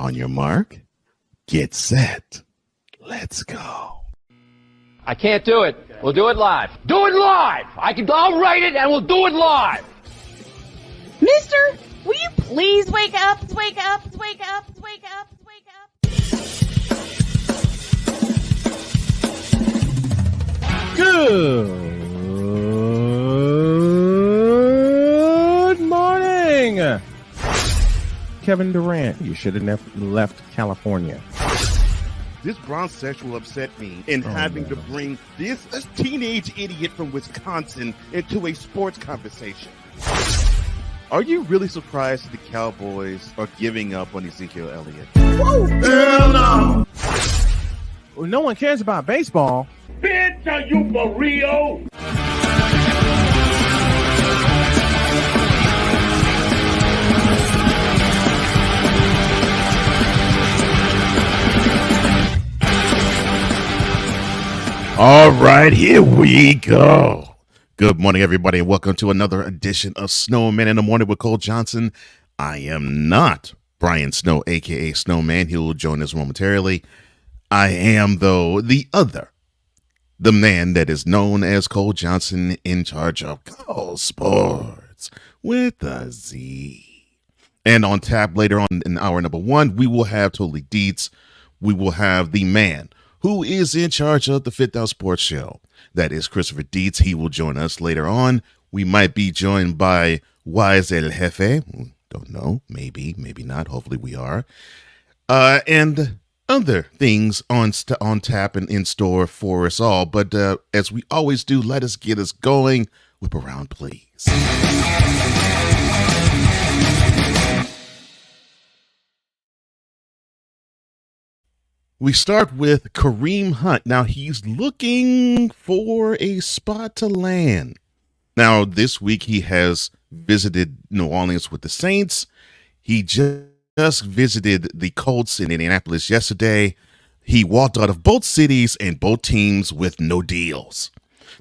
On your mark, get set. Let's go. I can't do it. We'll do it live. Do it live! I'll write it and we'll do it live! Mister, will you please wake up, wake up, wake up, wake up, wake up? Good morning. Kevin Durant, you should have left California. This Brownsexual upset me in having to bring this teenage idiot from Wisconsin into a sports conversation. Are you really surprised that the Cowboys are giving up on Ezekiel Elliott? Whoa. Hell no! Well, no one cares about baseball. Bitch, are you for real? All right, here we go. Good morning, everybody, and welcome to another edition of Snowman in the Morning with Cole Johnson. I am not Brian Snow, a.k.a. Snowman. He will join us momentarily. I am, though, the man that is known as Cole Johnson, in charge of Cole Sports with a Z. And on tap later on in hour number one, we will have Totally Deets. We will have the man who is in charge of the Fit Out Sports Show. That is Christopher Deets. He will join us later on. We might be joined by Wise El Jefe. Don't know. Maybe, maybe not. Hopefully we are. And other things on tap and in store for us all. But as we always do, let us get us going. Whip around, please. We start with Kareem Hunt. Now, he's looking for a spot to land. Now, this week he has visited New Orleans with the Saints. He just visited the Colts in Indianapolis yesterday. He walked out of both cities and both teams with no deals.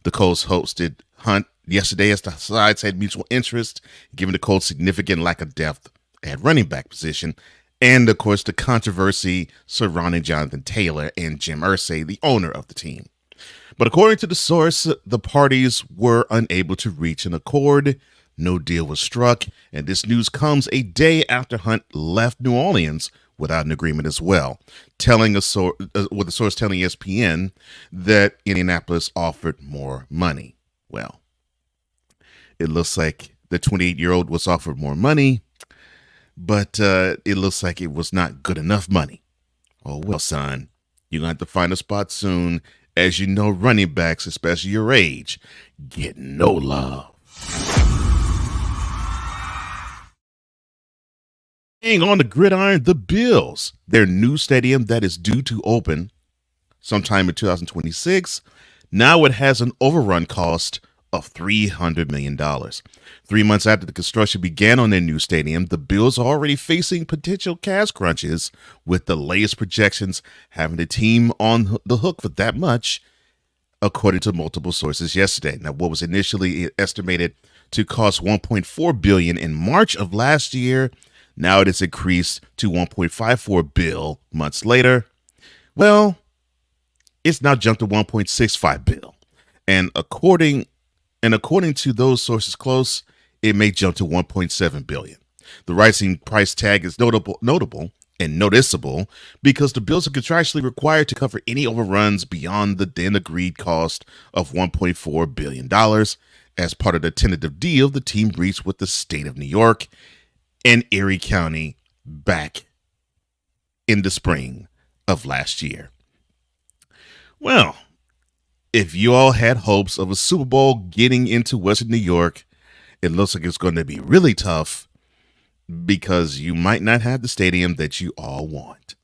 The Colts hosted Hunt yesterday as the sides had mutual interest, giving the Colts significant lack of depth at running back position. And, of course, the controversy surrounding Jonathan Taylor and Jim Irsay, the owner of the team. But according to the source, the parties were unable to reach an accord. No deal was struck. And this news comes a day after Hunt left New Orleans without an agreement as well, with the source telling ESPN that Indianapolis offered more money. Well, it looks like the 28-year-old was offered more money, but it looks like it was not good enough money. Oh, well, son, you're going to have to find a spot soon. As you know, running backs, especially your age, get no love. Staying on the gridiron, the Bills, their new stadium that is due to open sometime in 2026, now it has an overrun cost of $300 million. 3 months after the construction began on their new stadium, the Bills are already facing potential cash crunches, with the latest projections having the team on the hook for that much, according to multiple sources yesterday. Now, what was initially estimated to cost $1.4 billion in March of last year, now it has increased to $1.54 billion months later. Well, it's now jumped to $1.65 billion. And according to those sources close, it may jump to $1.7 billion. The rising price tag is notable and noticeable because the Bills are contractually required to cover any overruns beyond the then agreed cost of $1.4 billion as part of the tentative deal the team reached with the state of New York and Erie County back in the spring of last year. Well, if you all had hopes of a Super Bowl getting into Western New York, it looks like it's going to be really tough because you might not have the stadium that you all want.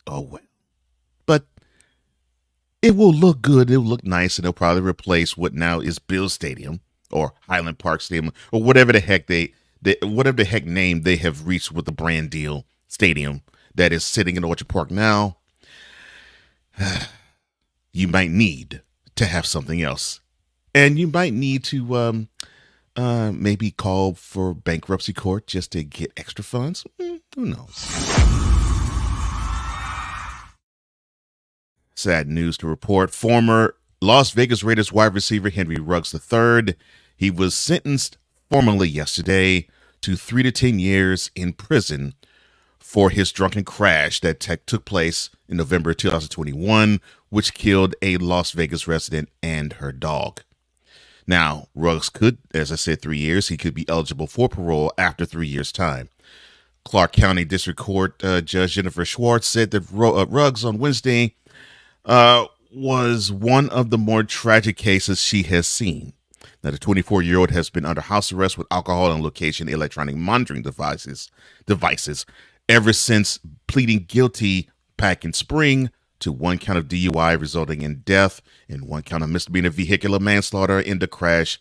Oh, well. But it will look good. It will look nice, and they'll probably replace what now is Bills Stadium or Highland Park Stadium or whatever the heck name they have reached with the brand deal stadium that is sitting in Orchard Park now. You might need to have something else. And you might need to maybe call for bankruptcy court just to get extra funds. Who knows? sad news to report. Former Las Vegas Raiders wide receiver Henry Ruggs III, he was sentenced formally yesterday to 3 to 10 years in prison for his drunken crash that took place in November 2021, which killed a Las Vegas resident and her dog. Now, Ruggs could, as I said, 3 years. He could be eligible for parole after 3 years' time. Clark County District Court Judge Jennifer Schwartz said that Ruggs on Wednesday was one of the more tragic cases she has seen. Now, the 24-year-old has been under house arrest with alcohol and location electronic monitoring devices ever since pleading guilty back in spring to 1 count of DUI resulting in death and 1 count of misdemeanor vehicular manslaughter in the crash,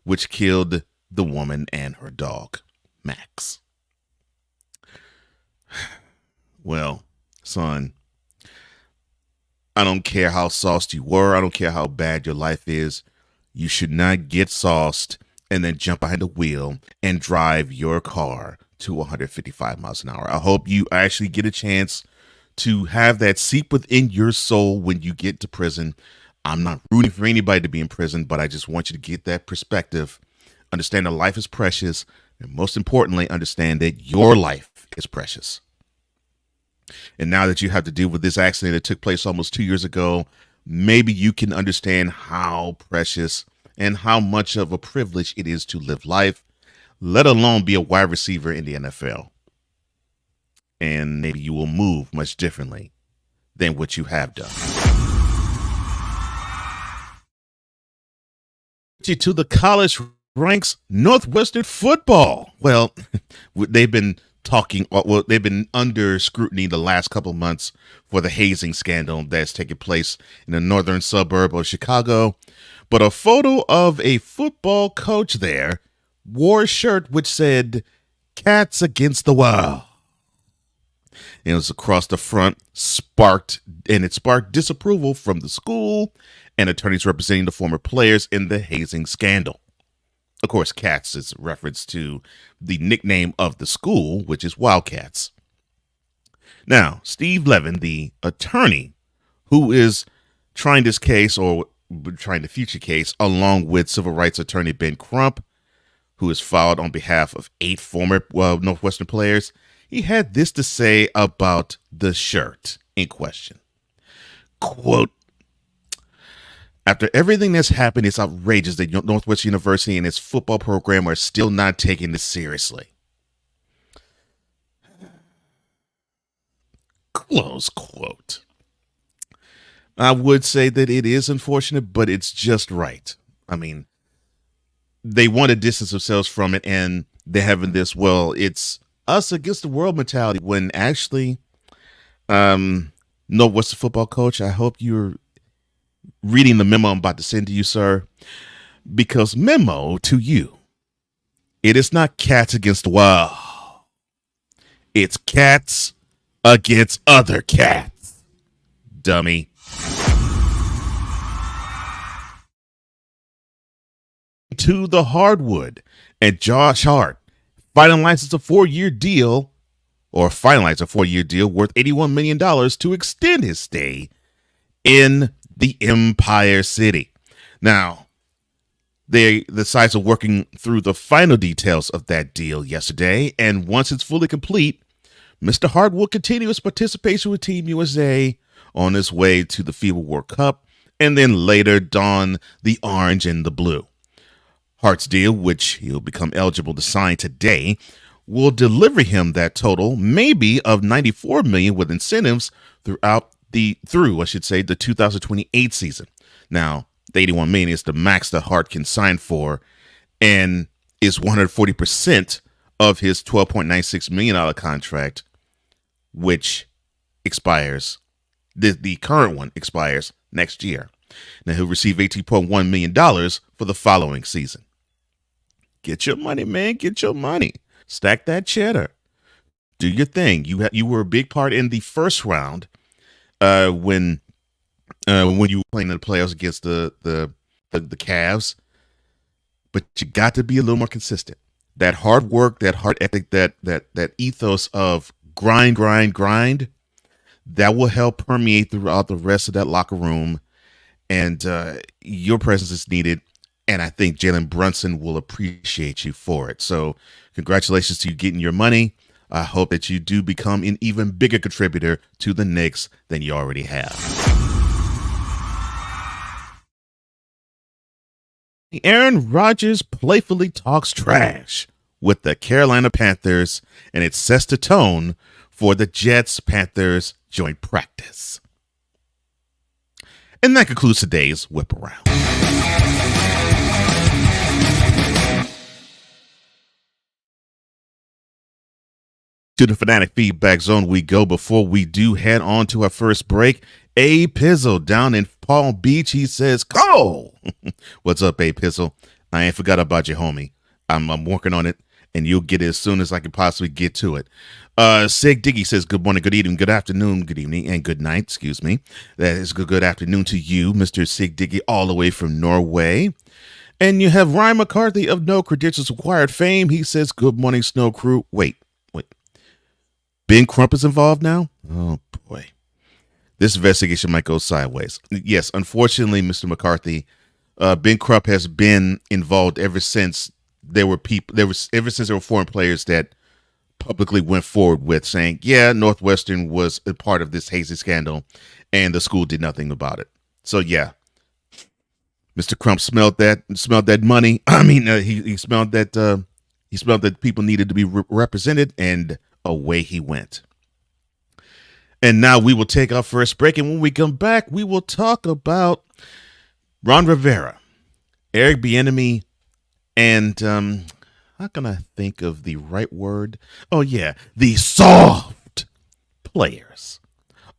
which killed the woman and her dog, Max. Well, son, I don't care how sauced you were. I don't care how bad your life is. You should not get sauced and then jump behind the wheel and drive your car to 155 miles an hour. I hope you actually get a chance to have that seep within your soul when you get to prison. I'm not rooting for anybody to be in prison, but I just want you to get that perspective. Understand that life is precious, and most importantly, understand that your life is precious. And now that you have to deal with this accident that took place almost 2 years ago, maybe you can understand how precious and how much of a privilege it is to live life, let alone be a wide receiver in the NFL. And maybe you will move much differently than what you have done. To the college ranks, Northwestern football. Well, they've been under scrutiny the last couple of months for the hazing scandal that's taken place in the northern suburb of Chicago. But a photo of a football coach there wore a shirt which said, "Cats against the wall." And it was across the front, sparked disapproval from the school and attorneys representing the former players in the hazing scandal. Of course, Cats is a reference to the nickname of the school, which is Wildcats. Now, Steve Levin, the attorney who is trying this case or trying the future case, along with civil rights attorney Ben Crump, who has filed on behalf of 8 former Northwestern players, he had this to say about the shirt in question. Quote, "After everything that's happened, it's outrageous that Northwestern University and its football program are still not taking this seriously." Close quote. I would say that it is unfortunate, but it's just right. I mean, they want to distance themselves from it, and they're having this, well, it's us against the world mentality, when actually, Northwestern football coach, I hope you're reading the memo I'm about to send to you, sir, because memo to you, it is not cats against the wall. It's cats against other cats, dummy. To the hardwood, and Josh Hart finalized a 4-year deal worth $81 million to extend his stay in the Empire City. Now, the sides are working through the final details of that deal yesterday, and once it's fully complete, Mr. Hart will continue his participation with Team USA on his way to the FIBA World Cup, and then later don the orange and the blue. Hart's deal, which he'll become eligible to sign today, will deliver him that total, maybe of $94 million with incentives through the 2028 season. Now, the $81 million is the max that Hart can sign for, and is 140% of his $12.96 million contract, which expires. The current one expires next year. Now he'll receive $18.1 million for the following season. Get your money, man. Get your money. Stack that cheddar. Do your thing. You were a big part in the first round when you were playing in the playoffs against the Cavs. But you got to be a little more consistent. That hard work, that hard ethic, that ethos of grind. That will help permeate throughout the rest of that locker room, and your presence is needed. And I think Jalen Brunson will appreciate you for it. So congratulations to you getting your money. I hope that you do become an even bigger contributor to the Knicks than you already have. Aaron Rodgers playfully talks trash with the Carolina Panthers, and it sets the tone for the Jets-Panthers joint practice. And that concludes today's Whip Around. To the Fanatic Feedback Zone we go. Before we do head on to our first break, A Pizzle down in Palm Beach, he says, "Go!" What's up, A Pizzle? I ain't forgot about you, homie. I'm working on it, and you'll get it as soon as I can possibly get to it. Sig Diggy says, "Good morning, good evening, good afternoon, good evening, and good night." Excuse me. That is good afternoon to you, Mr. Sig Diggy, all the way from Norway. And you have Ryan McCarthy of No Credentials Required fame. He says, "Good morning, Snow Crew." Wait. Ben Crump is involved now? Oh, boy. This investigation might go sideways. Yes, unfortunately, Mr. McCarthy, Ben Crump has been involved ever since there were foreign players that publicly went forward with saying, yeah, Northwestern was a part of this hazing scandal, and the school did nothing about it. So, yeah, Mr. Crump smelled that money. I mean, he smelled that people needed to be represented, and away he went. And now we will take our first break, and when we come back, we will talk about Ron Rivera, Eric Bieniemy, and how can I think of the right word? Oh, yeah, the soft players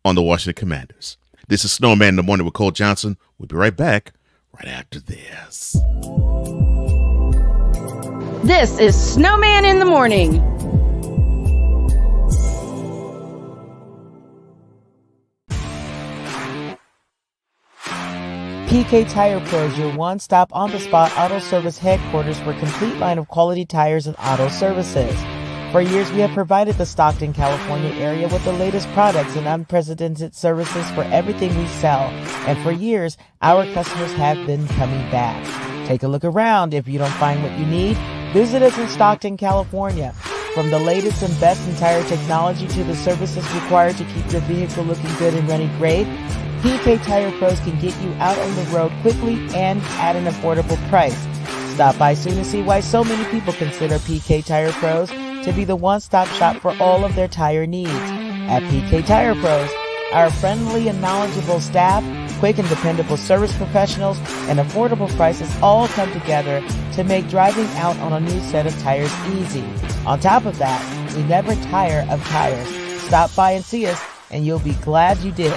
on the Washington Commanders. This is Snowman in the Morning with Cole Johnson. We'll be right back right after this. This is Snowman in the Morning. PK Tire Pros, your one-stop on-the-spot auto service headquarters for a complete line of quality tires and auto services. For years, we have provided the Stockton, California area with the latest products and unprecedented services for everything we sell. And for years, our customers have been coming back. Take a look around. If you don't find what you need, visit us in Stockton, California. From the latest and best in tire technology to the services required to keep your vehicle looking good and running great, PK Tire Pros can get you out on the road quickly and at an affordable price. Stop by soon to see why so many people consider PK Tire Pros to be the one-stop shop for all of their tire needs. At PK Tire Pros, our friendly and knowledgeable staff, quick and dependable service professionals, and affordable prices all come together to make driving out on a new set of tires easy. On top of that, we never tire of tires. Stop by and see us, and you'll be glad you did.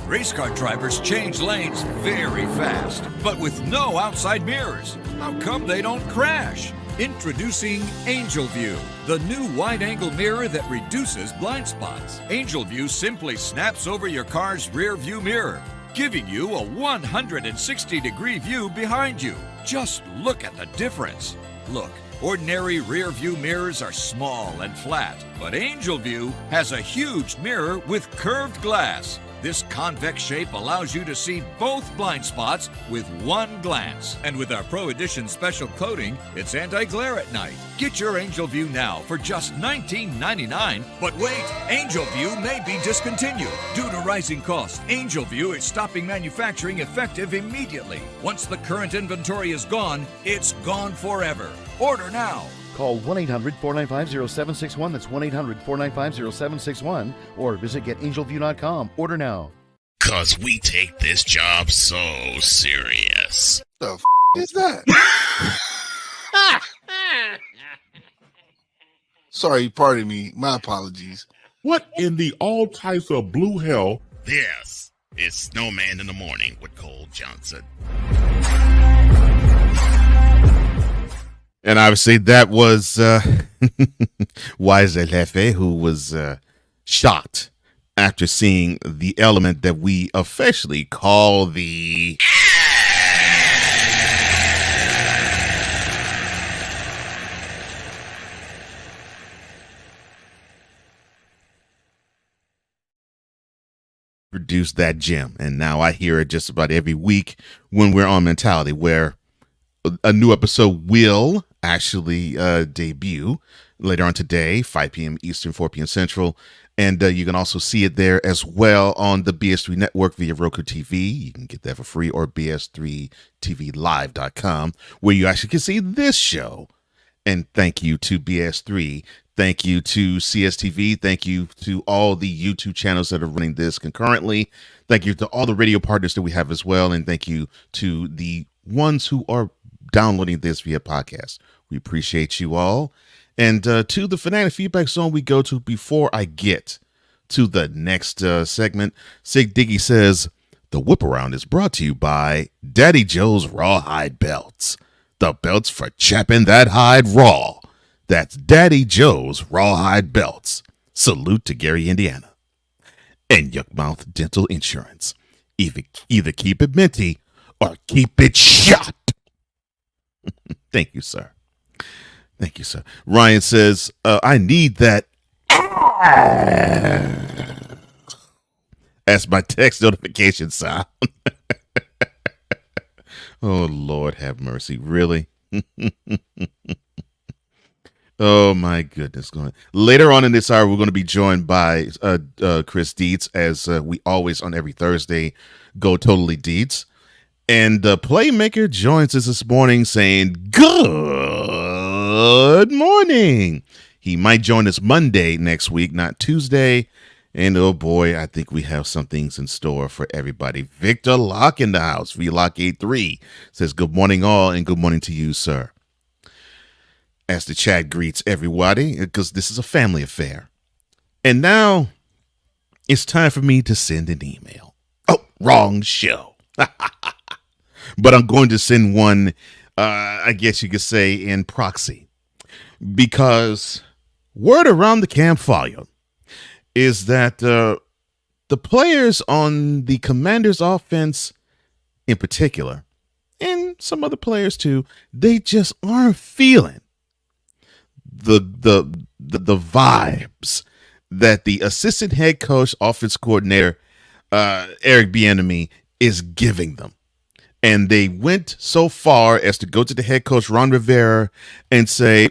Race car drivers change lanes very fast, but with no outside mirrors. How come they don't crash? Introducing Angel View, the new wide-angle mirror that reduces blind spots. Angel View simply snaps over your car's rear view mirror, giving you a 160-degree view behind you. Just look at the difference. Look, ordinary rear view mirrors are small and flat, but Angel View has a huge mirror with curved glass. This convex shape allows you to see both blind spots with one glance. And with our Pro Edition special coating, it's anti-glare at night. Get your Angel View now for just $19.99. But wait, Angel View may be discontinued. Due to rising costs, Angel View is stopping manufacturing effective immediately. Once the current inventory is gone, it's gone forever. Order now. Call 1-800-495-0761. That's 1-800-495-0761. Or visit getangelview.com. Order now. Because we take this job so serious. The f*** is that? Sorry, pardon me. My apologies. What in the all types of blue hell? This is Snowman in the Morning with Cole Johnson. And obviously that was Wise Lefe, who was shocked after seeing the element that we officially call the produced that gem. And now I hear it just about every week when we're on Mentality, where a new episode will actually debut later on today, 5 p.m. Eastern, 4 p.m. Central. And you can also see it there as well on the BS3 network via Roku TV. You can get that for free, or bs3tvlive.com, where you actually can see this show. And thank you to BS3. Thank you to CSTV. Thank you to all the YouTube channels that are running this concurrently. Thank you to all the radio partners that we have as well. And thank you to the ones who are downloading this via podcast. We appreciate you all. And to the Fanatic Feedback Zone we go to before I get to the next segment. Sig Diggy says, the Whip Around is brought to you by Daddy Joe's Rawhide Belts. The belts for chapping that hide raw. That's Daddy Joe's Rawhide Belts. Salute to Gary, Indiana. And Yuckmouth Dental Insurance. Either keep it minty or keep it shut. Thank you, sir. Thank you, sir. Ryan says, I need that as my text notification sound. Oh, Lord have mercy. Really? Oh, my goodness. Later on in this hour, we're going to be joined by Chris Dietz, as we always on every Thursday go totally Dietz. And the Playmaker joins us this morning saying, good morning. He might join us Monday next week, not Tuesday. And oh boy, I think we have some things in store for everybody. Victor Locke in the house, VLock83, says good morning all, and good morning to you, sir. As the chat greets everybody, because this is a family affair. And now it's time for me to send an email. Oh, wrong show. But I'm going to send one, I guess you could say, in proxy. Because word around the campfire is that the players on the Commanders offense in particular, and some other players too, they just aren't feeling the vibes that the assistant head coach, offense coordinator, Eric Bieniemy, is giving them. And they went so far as to go to the head coach, Ron Rivera, and say,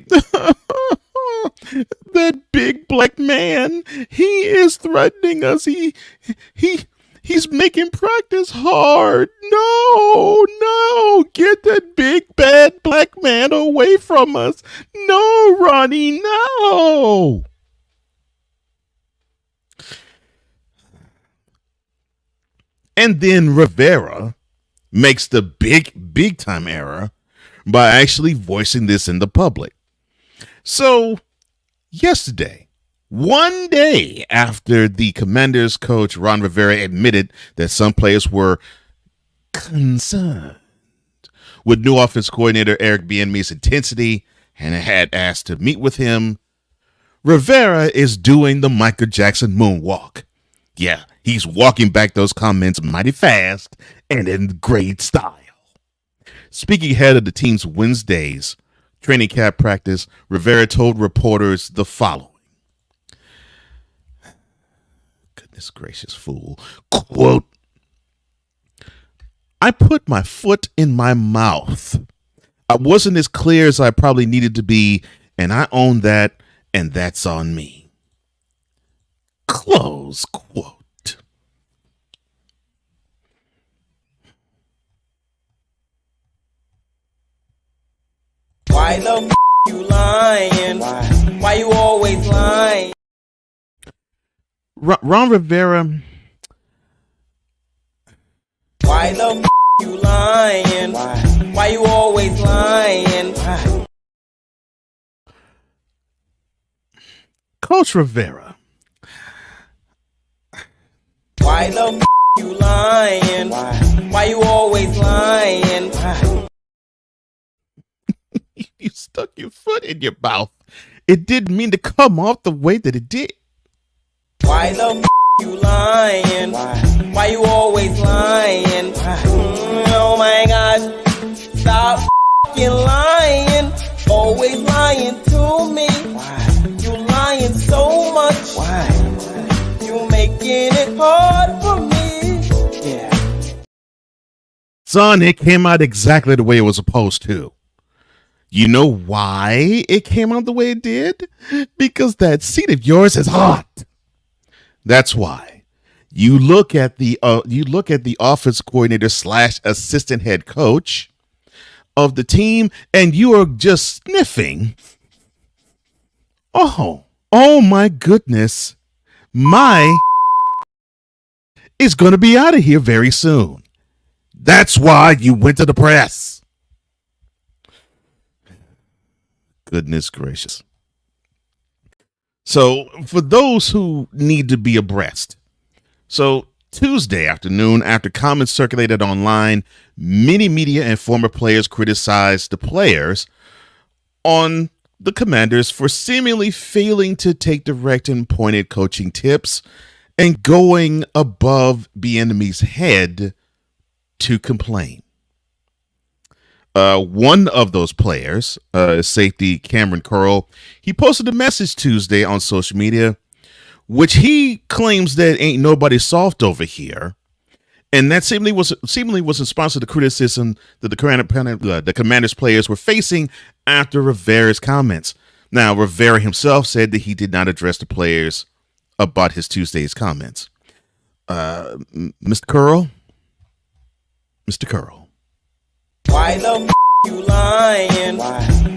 that big black man, he is threatening us. He's making practice hard. No, get that big bad black man away from us. No, Ronnie, no. And then Rivera makes the big time error by actually voicing this in the public. So yesterday, one day after the Commanders coach Ron Rivera admitted that some players were concerned with new offense coordinator Eric Bieniemy's intensity and had asked to meet with him, Rivera is doing the Michael Jackson moonwalk. Yeah, he's walking back those comments mighty fast and in great style. Speaking ahead of the team's Wednesday's training camp practice, Rivera told reporters the following. Goodness gracious, fool. Quote, I put my foot in my mouth. I wasn't as clear as I probably needed to be, and I own that, and that's on me. Close quote. Why the you lying? Why you always lying? Ron Rivera. Why the you lying? Why you always lying? Coach Rivera. Why the you lying? Why you always lying? You stuck your foot in your mouth. It didn't mean to come off the way that it did. Why the you lying? Why you always lying? Oh my gosh, stop lying. Always lying to me. You lying so much. You making it hard for me. Son, it came out exactly the way it was supposed to. You know why it came out the way it did? Because that seat of yours is hot. That's why. You look at the offense coordinator / assistant head coach of the team, and you are just sniffing. Oh my goodness. My is going to be out of here very soon. That's why you went to the press. Goodness gracious. So, for those who need to be abreast, so Tuesday afternoon, after comments circulated online, many media and former players criticized the players on the Commanders for seemingly failing to take direct and pointed coaching tips and going above Bieniemy's head to complain. One of those players, safety Cameron Curl, he posted a message Tuesday on social media, which he claims that ain't nobody soft over here, and that seemingly was in response to the criticism that the Commanders players were facing after Rivera's comments. Now, Rivera himself said that he did not address the players about his Tuesday's comments. Mr. Curl. Why the you lying?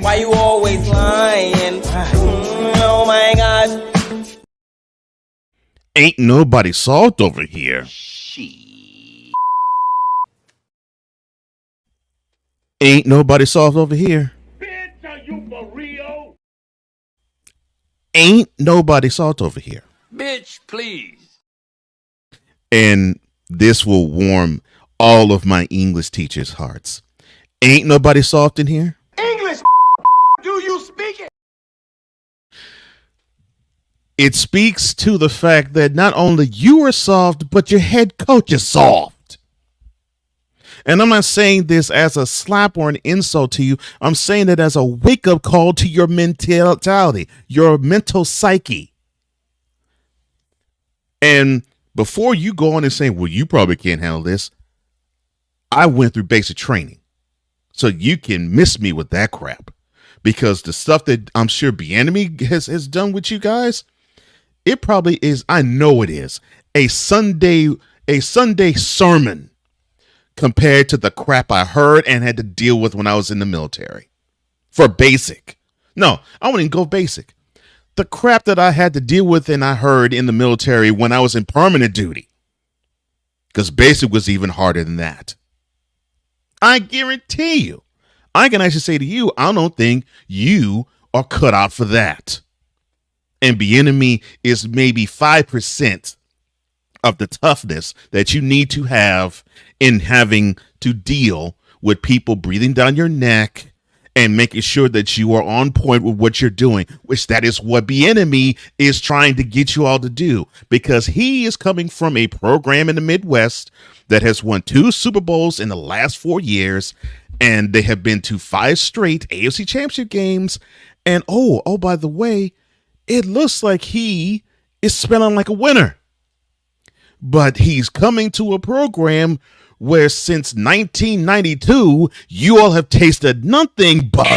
Why you always lying? Oh my gosh. Ain't nobody soft over here. Ain't nobody soft over here. Bitch, are you for real? Ain't nobody soft over here. Bitch, please. And this will warm all of my English teachers' hearts. Ain't nobody soft in here? English, do you speak it? It speaks to the fact that not only you are soft, but your head coach is soft. And I'm not saying this as a slap or an insult to you. I'm saying it as a wake-up call to your mentality, your mental psyche. And before you go on and say, well, you probably can't handle this, I went through basic training. So you can miss me with that crap. Because the stuff that I'm sure Bieniemy has done with you guys, it probably is, I know it is, a Sunday sermon compared to the crap I heard and had to deal with when I was in the military. For basic. No, I wouldn't even go basic. The crap that I had to deal with and I heard in the military when I was in permanent duty. Because basic was even harder than that. I guarantee you, I can actually say to you, I don't think you are cut out for that. And Bieniemy is maybe 5% of the toughness that you need to have in having to deal with people breathing down your neck and making sure that you are on point with what you're doing, which that is what Bieniemy is trying to get you all to do, because he is coming from a program in the Midwest that has won 2 Super Bowls in the last 4 years, and they have been to 5 straight AFC Championship games. And oh, by the way, it looks like he is spelling like a winner. But he's coming to a program where since 1992, you all have tasted nothing but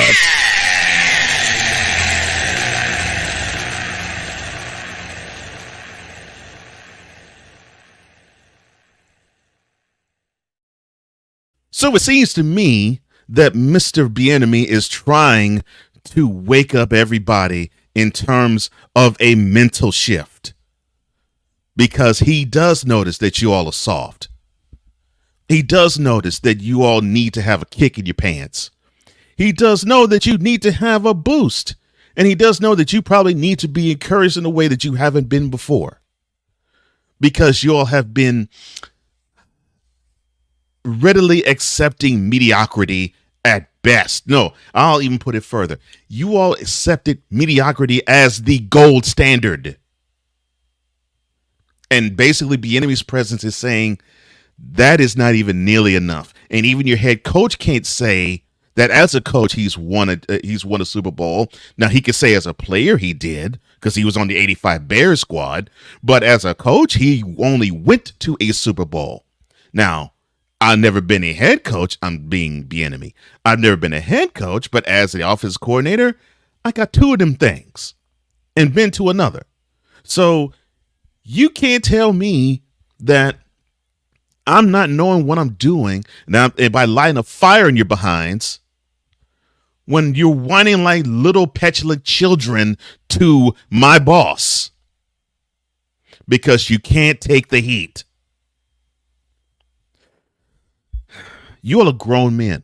So it seems to me that Mr. Bieniemy is trying to wake up everybody in terms of a mental shift, because he does notice that you all are soft. He does notice that you all need to have a kick in your pants. He does know that you need to have a boost, and he does know that you probably need to be encouraged in a way that you haven't been before, because you all have been readily accepting mediocrity at best. No, I'll even put it further. You all accepted mediocrity as the gold standard. And basically, Bieniemy's presence is saying that is not even nearly enough. And even your head coach can't say that as a coach he's won a Super Bowl. Now, he could say as a player he did, because he was on the 85 Bears squad. But as a coach, he only went to a Super Bowl. Now, I've never been a head coach. I'm being Bieniemy. I've never been a head coach, but as the offense coordinator, I got 2 of them things and been to another. So you can't tell me that I'm not knowing what I'm doing now by lighting a fire in your behinds when you're whining like little petulant children to my boss because you can't take the heat. You all are grown men.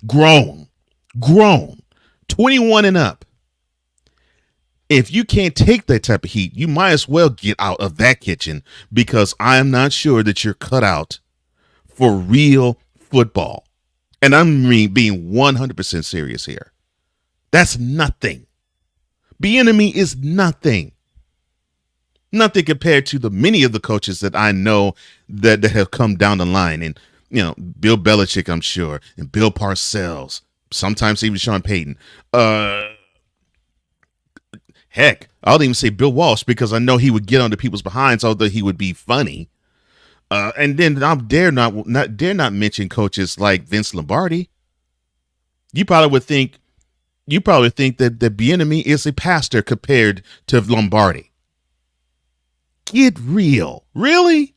Grown. 21 and up. If you can't take that type of heat, you might as well get out of that kitchen because I am not sure that you're cut out for real football. And I'm being 100% serious here. That's nothing. Bieniemy is nothing. Nothing compared to the many of the coaches that I know that have come down the line. And, Bill Belichick, I'm sure, and Bill Parcells, sometimes even Sean Payton. Heck, I'll even say Bill Walsh because I know he would get under people's behinds, although he would be funny. And then I dare not mention coaches like Vince Lombardi. You probably think that Bieniemy is a pastor compared to Lombardi. Get real, really?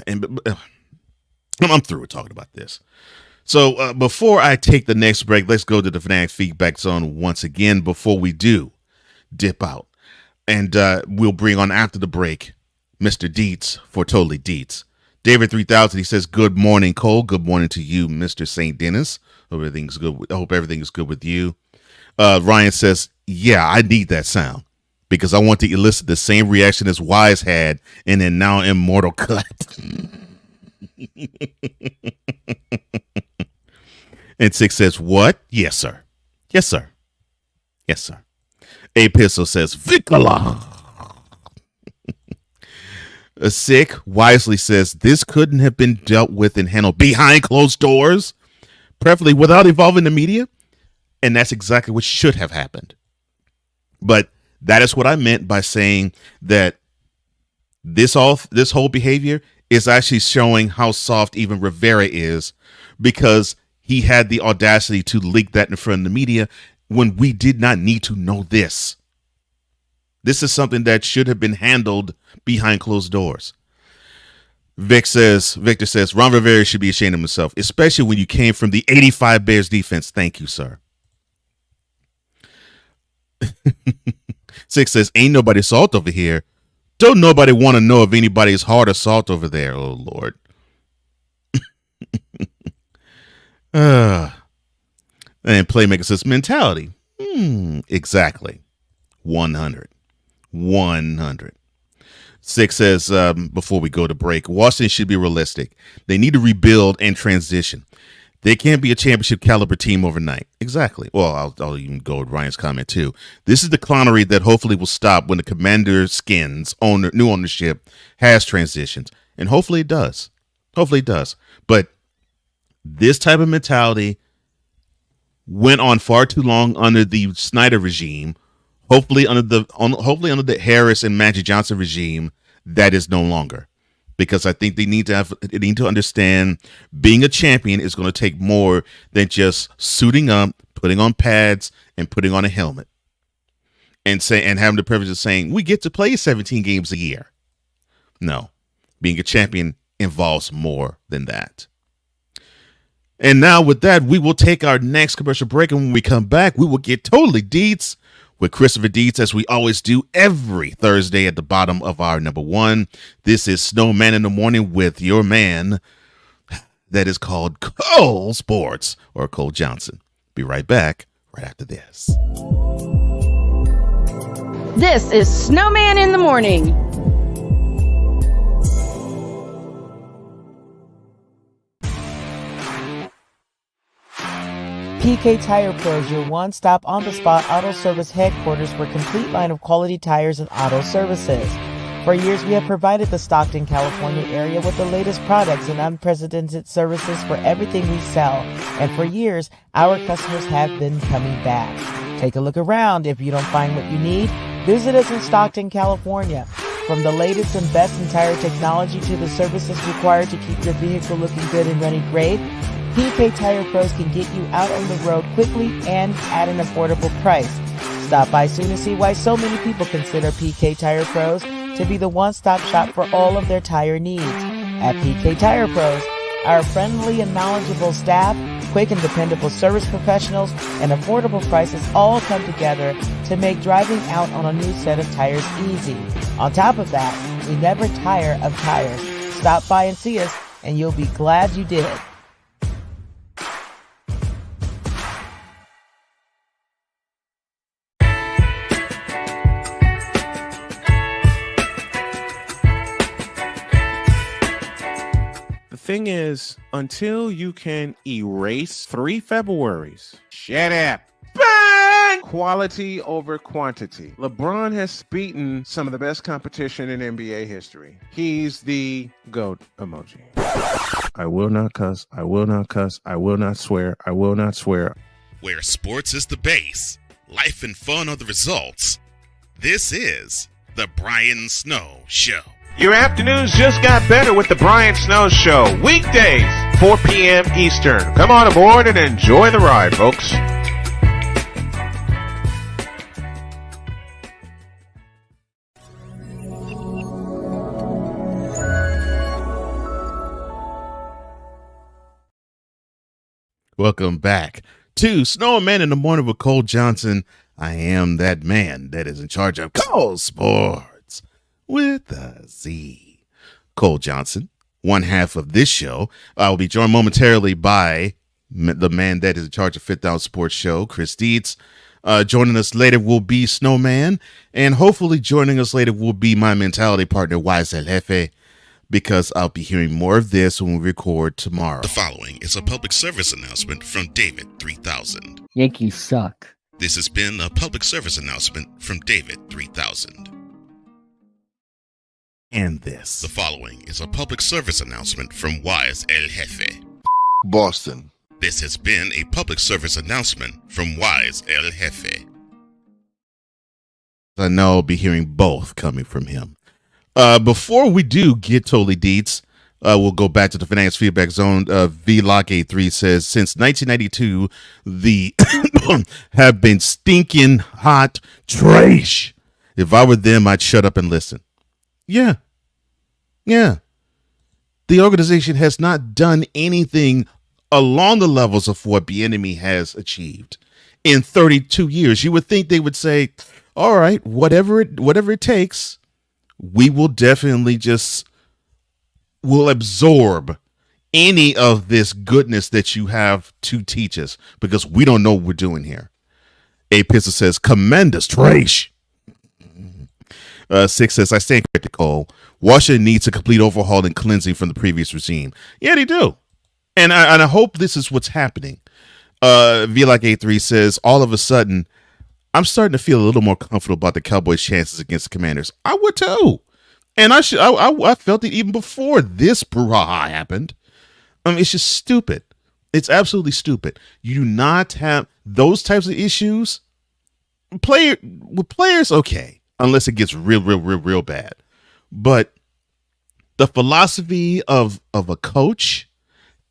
And I'm through with talking about this. So before I take the next break, let's go to the Fanatic Feedback Zone once again before we do dip out. And we'll bring on after the break Mr. Dietz for Totally Dietz. David 3000, he says, good morning, Cole. Good morning to you, Mr. St. Dennis. Hope everything's good. I hope everything is good with you. Ryan says, yeah, I need that sound because I want to elicit the same reaction as Wise had in a now immortal cut. And 6 says, what? Yes, sir. Yes, sir. Yes, sir. A Pistol says, Vicala. Sick wisely says, this couldn't have been dealt with and handled behind closed doors, preferably without involving the media. And that's exactly what should have happened. But that is what I meant by saying that this whole behavior is actually showing how soft even Rivera is, because he had the audacity to leak that in front of the media when we did not need to know this. This is something that should have been handled behind closed doors. Victor says, Ron Rivera should be ashamed of himself, especially when you came from the 85 Bears defense. Thank you, sir. 6 says, ain't nobody salt over here. Don't nobody want to know if anybody's hard or salt over there. Oh, Lord. And Playmaker says, mentality. Exactly. 100. 6 says, before we go to break, Washington should be realistic. They need to rebuild and transition. They can't be a championship caliber team overnight. Exactly. Well, I'll even go with Ryan's comment too. This is the clownery that hopefully will stop when the Commander Skins new ownership has transitions. And hopefully it does. Hopefully it does. But this type of mentality went on far too long under the Snyder regime. Hopefully under the Harris and Magic Johnson regime, that is no longer. Because I think they need to understand being a champion is going to take more than just suiting up, putting on pads, and putting on a helmet, and having the privilege of saying we get to play 17 games a year. No, being a champion involves more than that. And now with that, we will take our next commercial break, and when we come back, we will get Totally Dietz with Christopher Dietz, as we always do every Thursday at the bottom of our number one. This is Snowman in the Morning with your man that is called Cole Sports, or Cole Johnson. Be right back right after this. This is Snowman in the Morning. PK Tire Pros, your one-stop on-the-spot auto service headquarters for a complete line of quality tires and auto services. For years, we have provided the Stockton, California area with the latest products and unprecedented services for everything we sell. And for years, our customers have been coming back. Take a look around. If you don't find what you need, visit us in Stockton, California. From the latest and best in tire technology to the services required to keep your vehicle looking good and running great, PK Tire Pros can get you out on the road quickly and at an affordable price. Stop by soon to see why so many people consider PK Tire Pros to be the one-stop shop for all of their tire needs. At PK Tire Pros, our friendly and knowledgeable staff, quick and dependable service professionals, and affordable prices all come together to make driving out on a new set of tires easy. On top of that, we never tire of tires. Stop by and see us, and you'll be glad you did. The thing is, until you can erase 3 Februaries, shut up. Bang! Quality over quantity. LeBron has beaten some of the best competition in NBA history. He's the GOAT emoji. I will not cuss. I will not cuss. I will not swear. I will not swear. Where sports is the base, life and fun are the results. This is the Brian Snow Show. Your afternoons just got better with the Brian Snow Show. Weekdays, 4 p.m. Eastern. Come on aboard and enjoy the ride, folks. Welcome back to Snowman in the Morning with Cole Johnson. I am that man that is in charge of Cole Sports with a Z. Cole Johnson, one half of this show. I will be joined momentarily by the man that is in charge of Fifth Down Sports Show, Chris Dietz. Joining us later will be Snowman, and hopefully joining us later will be my mentality partner, Wise El Jefe, because I'll be hearing more of this when we record tomorrow. The following is a public service announcement from David 3000. Yankees suck. This has been a public service announcement from David 3000. And this. The following is a public service announcement from Wise El Jefe. Boston. This has been a public service announcement from Wise El Jefe. I know I'll be hearing both coming from him. Before we do get totally deets, we'll go back to the finance feedback zone. VLock83 says, since 1992, the have been stinking hot trash. If I were them, I'd shut up and listen. Yeah. The organization has not done anything along the levels of what Bieniemy has achieved in 32 years. You would think they would say, all right, whatever it takes, we will definitely will absorb any of this goodness that you have to teach us, because we don't know what we're doing here. A Pistol says, tremendous trash. 6 says, I stand corrected, Cole. Washington needs a complete overhaul and cleansing from the previous regime. Yeah, they do. And I hope this is what's happening. VLock83 says, all of a sudden, I'm starting to feel a little more comfortable about the Cowboys' chances against the Commanders. I would too. And I felt it even before this brouhaha happened. It's just stupid. It's absolutely stupid. You do not have those types of issues. With players, okay, unless it gets real bad. But the philosophy of a coach,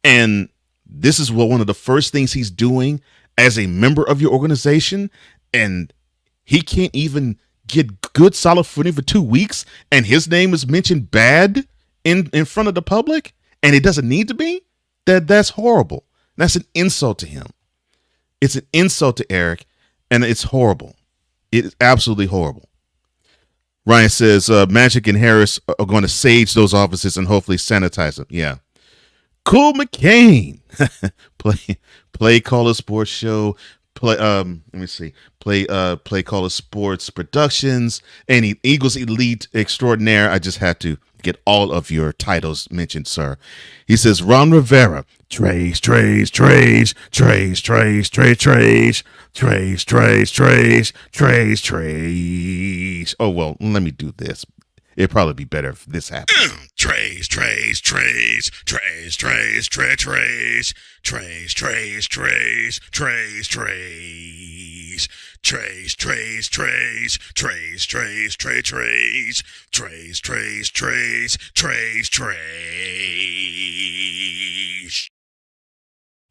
and this is one of the first things he's doing as a member of your organization, and he can't even get good solid footing for 2 weeks, and his name is mentioned bad in front of the public, and it doesn't need to be. That's horrible. That's an insult to him. It's an insult to Eric, and it's horrible. It is absolutely horrible. Ryan says Magic and Harris are going to sage those offices and hopefully sanitize them. Yeah. Cool McCain. Play Caller Sports Show. Play Caller Sports Productions. And Eagles Elite Extraordinaire. I just had to get all of your titles mentioned, sir. He says Ron Rivera. Trace. Oh, well, let me do this. it'd probably be better if this happened. Trays, trays, trays, trays, trays, trays, trays, trays, trays, trays, trays, trays. Trays, trays, trays, trays, trays, tray, trays, trays, trays, trays, trays, trays.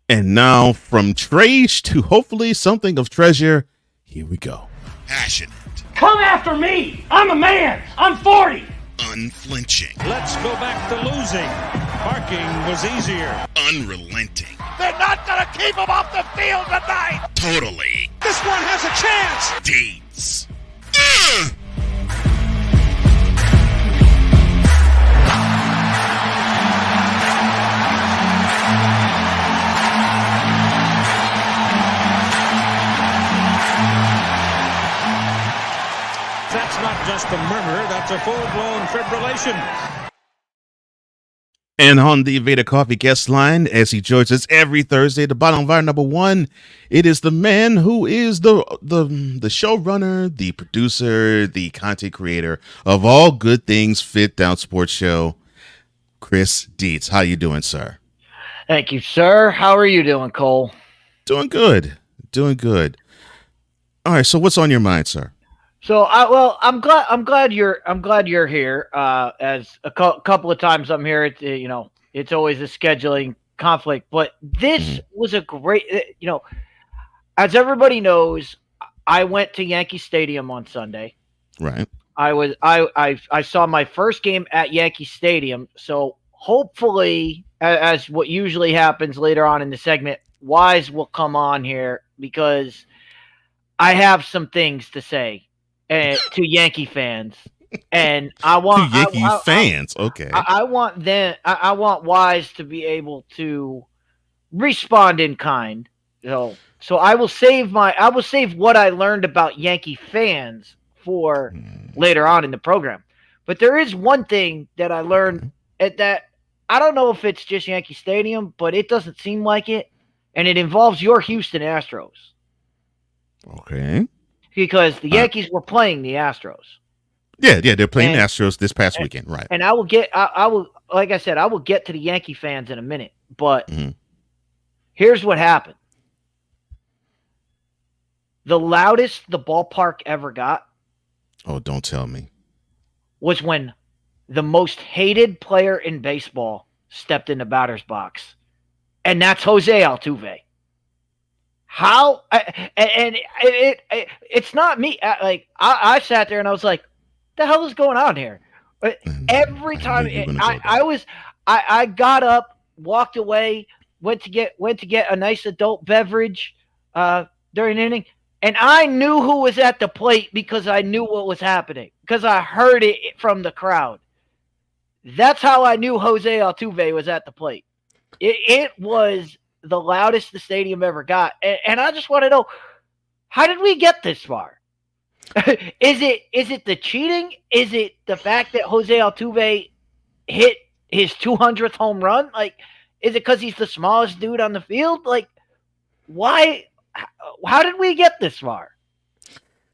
And now from trash to hopefully something of treasure, here we go. Passionate. Come after me. I'm a man. I'm 40. Unflinching. Let's go back to losing. Parking was easier. Unrelenting. They're not going to keep him off the field tonight. Totally. This one has a chance. Deeds. That's not just a murmur. That's a full-blown fibrillation. And on the Veda Coffee guest line, as he joins us every Thursday, the bottom of our number one, it is the man who is the showrunner, the producer, the content creator of all good things Fit Down Sports Show, Chris Dietz. How you doing, sir? Thank you, sir. How are you doing, Cole? Doing good. Doing good. All right. So what's on your mind, sir? So I'm glad you're here. As a couple of times I'm here, it's always a scheduling conflict, but this was a great, as everybody knows, I went to Yankee Stadium on Sunday. Right. I saw my first game at Yankee Stadium. So hopefully, as what usually happens later on in the segment, Wise will come on here because I have some things to say. To Yankee fans, and I want fans. Okay, I want them. I want Wise to be able to respond in kind. So I will save what I learned about Yankee fans for later on in the program. But there is one thing that I learned that I don't know if it's just Yankee Stadium, but it doesn't seem like it, and it involves your Houston Astros. Okay. Because the Yankees were playing the Astros. Yeah, they're playing the Astros this past weekend, right? And I will get to the Yankee fans in a minute, but here's what happened. The loudest the ballpark ever got. Oh, don't tell me. Was when the most hated player in baseball stepped in the batter's box, and that's Jose Altuve. How and it's not me. I sat there and I was like, "The hell is going on here?" Every time I got up, walked away, went to get a nice adult beverage during the inning, and I knew who was at the plate because I knew what was happening because I heard it from the crowd. That's how I knew Jose Altuve was at the plate. It was the loudest the stadium ever got. And I just want to know, how did we get this far? Is it the cheating? Is it the fact that Jose Altuve hit his 200th home run? Like, is it because he's the smallest dude on the field? Like, why? How did we get this far?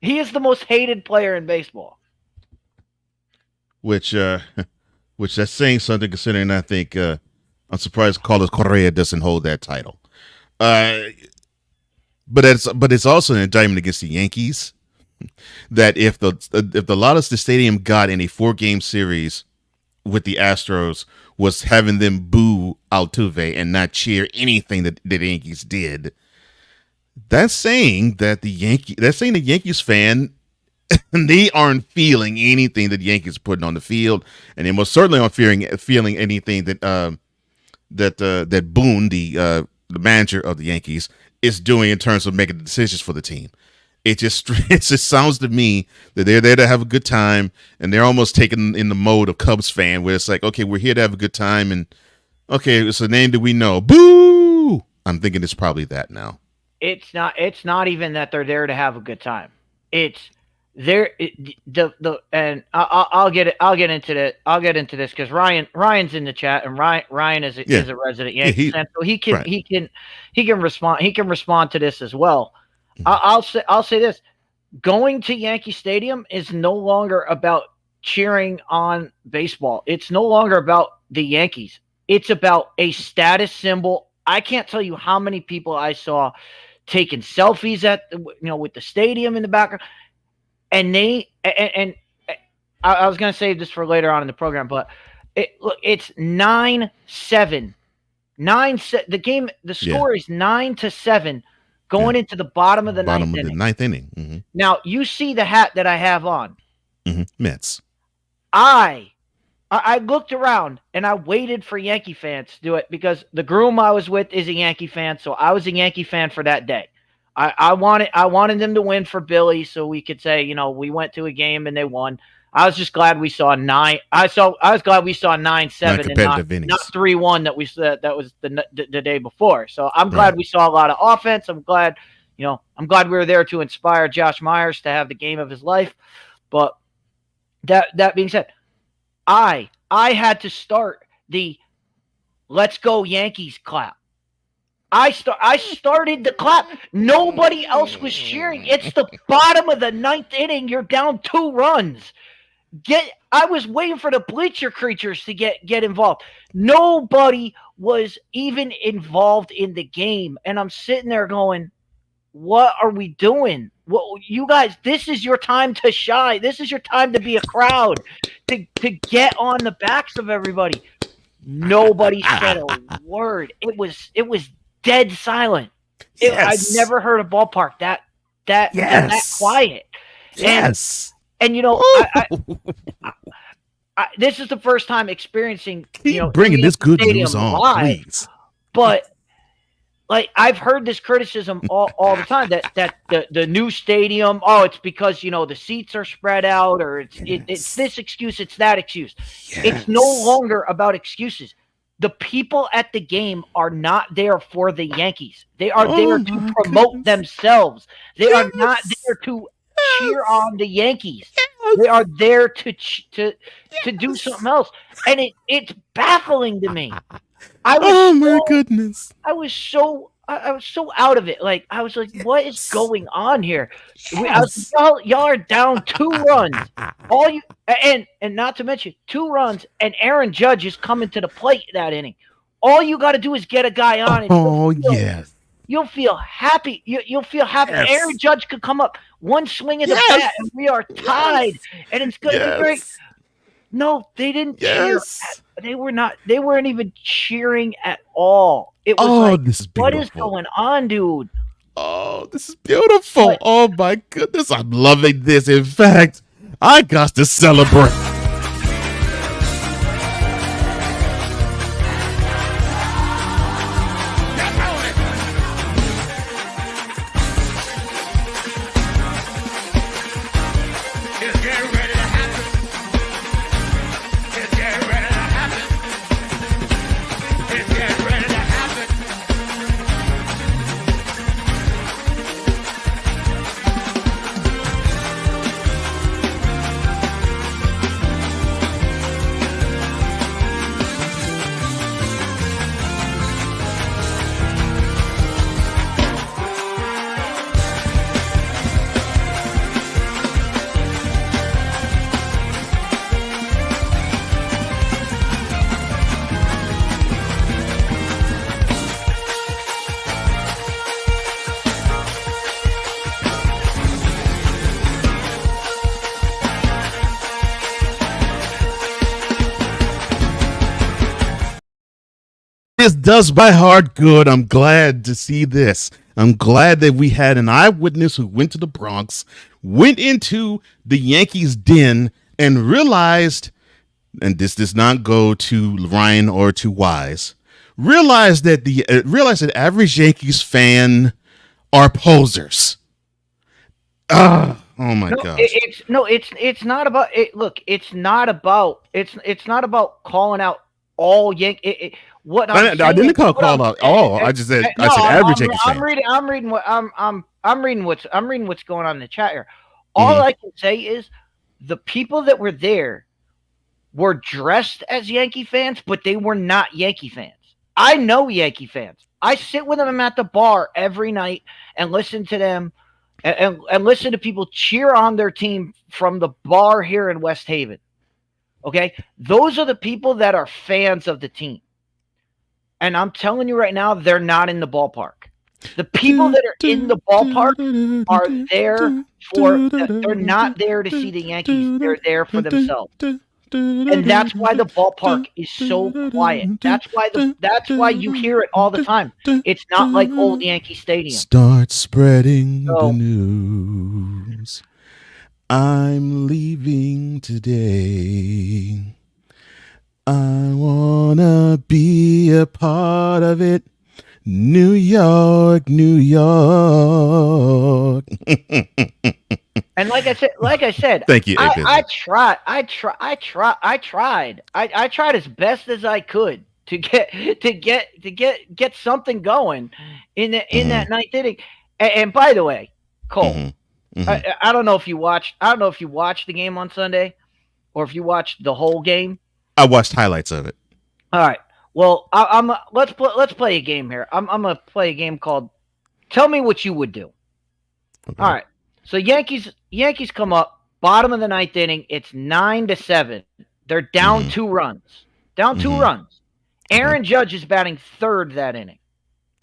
He is the most hated player in baseball. Which that's saying something, considering I think I'm surprised Carlos Correa doesn't hold that title. But it's also an indictment against the Yankees that if the loudest the stadium got in a 4-game series with the Astros was having them boo Altuve and not cheer anything that the Yankees did, that's saying that the Yankees fan, they aren't feeling anything that the Yankees are putting on the field, and they most certainly aren't feeling anything that that Boone, the manager of the Yankees, is doing in terms of making the decisions for the team. It just sounds to me that they're there to have a good time, and they're almost taken in the mode of Cubs fan, where it's like, okay, we're here to have a good time, and okay, it's a name that we know. Boo! I'm thinking it's probably that now. It's not even that they're there to have a good time. It's there. And I'll get into this because Ryan's in the chat, and Ryan is a resident Yankee fan, so he can respond to this as well. I'll say this: going to Yankee Stadium is no longer about cheering on baseball. It's no longer about the Yankees. It's about a status symbol. I can't tell you how many people I saw taking selfies with the stadium in the background. And I was going to save this for later on in the program, but it's 9-7. The game, the score is 9-7 going into the bottom of the ninth inning. Mm-hmm. Now, you see the hat that I have on. Mm-hmm. Mets. I looked around and I waited for Yankee fans to do it because the groom I was with is a Yankee fan, so I was a Yankee fan for that day. I wanted them to win for Billy, so we could say, we went to a game and they won. I was just glad we saw 9. I was glad we saw 9-7 and not 3-1 that was the day before. So I'm glad we saw a lot of offense. I'm glad we were there to inspire Josh Myers to have the game of his life. But that being said, I had to start the "Let's go Yankees" clap. I started the clap. Nobody else was cheering. It's the bottom of the ninth inning. You're down 2 runs. I was waiting for the bleacher creatures to get involved. Nobody was even involved in the game. And I'm sitting there going, what are we doing? Well, you guys, this is your time to shine. This is your time to be a crowd, to get on the backs of everybody. Nobody said a word. It was dead silent. I've never heard a ballpark that quiet. Yes. And this is the first time experiencing bringing this good news on, live, please. But I've heard this criticism all the time that the new stadium, it's because the seats are spread out, or it's this excuse, it's that excuse. Yes. It's no longer about excuses. The people at the game are not there for the Yankees. They are there to promote themselves. They are not there to cheer on the Yankees. They are there to do something else, and it's baffling to me. My goodness! I was so out of it. I was like, what is going on here? Y'all are down 2 runs. All you and not to mention 2 runs, and Aaron Judge is coming to the plate that inning. All you got to do is get a guy on, and you'll feel happy. You'll feel happy. Yes. Aaron Judge could come up one swing of the bat, and we are tied, and it's going to be great. No, they didn't cheer. They weren't even cheering at all. It was this is beautiful. What is going on, dude? Oh, this is beautiful. Oh my goodness, I'm loving this. In fact, I got to celebrate. This does my heart good. I'm glad to see this. I'm glad that we had an eyewitness who went to the Bronx, went into the Yankees den, and realized, and this does not go to Ryan or to Wise, realized that average Yankees fan are posers. Oh my gosh. It's not about it. Look, it's not about calling out all Yankees. I didn't call out all. I just said I said average Yankees fan. I'm reading what's going on in the chat here. All I can say is the people that were there were dressed as Yankee fans, but they were not Yankee fans. I know Yankee fans. I sit with them at the bar every night and listen to them and listen to people cheer on their team from the bar here in West Haven. Okay? Those are the people that are fans of the team. And I'm telling you right now, they're not in the ballpark. The people that are in the ballpark are there they're not there to see the Yankees. They're there for themselves. And that's why the ballpark is so quiet. That's why you hear it all the time. It's not like old Yankee Stadium. Start spreading the news. I'm leaving today. I wanna be a part of it. New York, New York. And like I said, thank you. I tried as best as I could to get something going in that ninth inning. And by the way, Cole, I don't know if you watched the game on Sunday, or if you watched the whole game. I watched highlights of it. All right. Well, let's play a game here. I'm gonna play a game called "Tell Me What You Would Do." Okay. All right. So Yankees come up, bottom of the ninth inning. It's 9-7. They're down 2 runs. Down 2 runs. Aaron Judge is batting third that inning.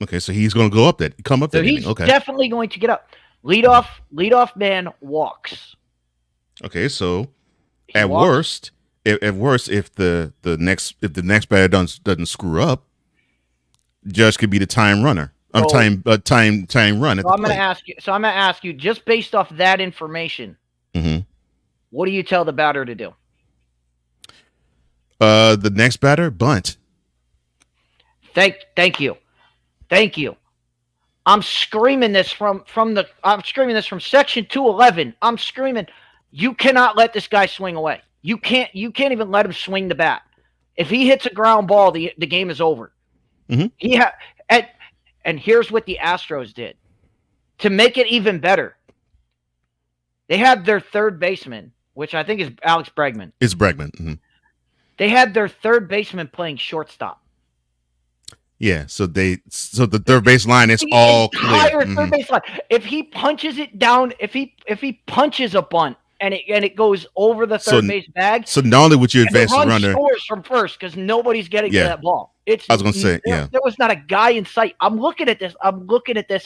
Okay, so he's going to go up that. Come up that inning. Okay. Definitely going to get up. Leadoff man walks. Okay, so at worst, if the next batter doesn't screw up, Judge could be the time runner. Time run. At I'm going to ask you, just based off that information, what do you tell the batter to do? The next batter, bunt. Thank you. I'm screaming this from section 211. I'm screaming, you cannot let this guy swing away. You can't even let him swing the bat. If he hits a ground ball, the game is over. And here's what the Astros did. To make it even better, they had their third baseman, which I think is Alex Bregman. It's Bregman. Mm-hmm. They had their third baseman playing shortstop. Yeah, so the third base line is all clear. Third base line. If he punches it down, if he punches a bunt and it goes over the third base bag. So not only would you advance the runner, scores from first because nobody's getting to that ball. I was going to say, there was not a guy in sight. I'm looking at this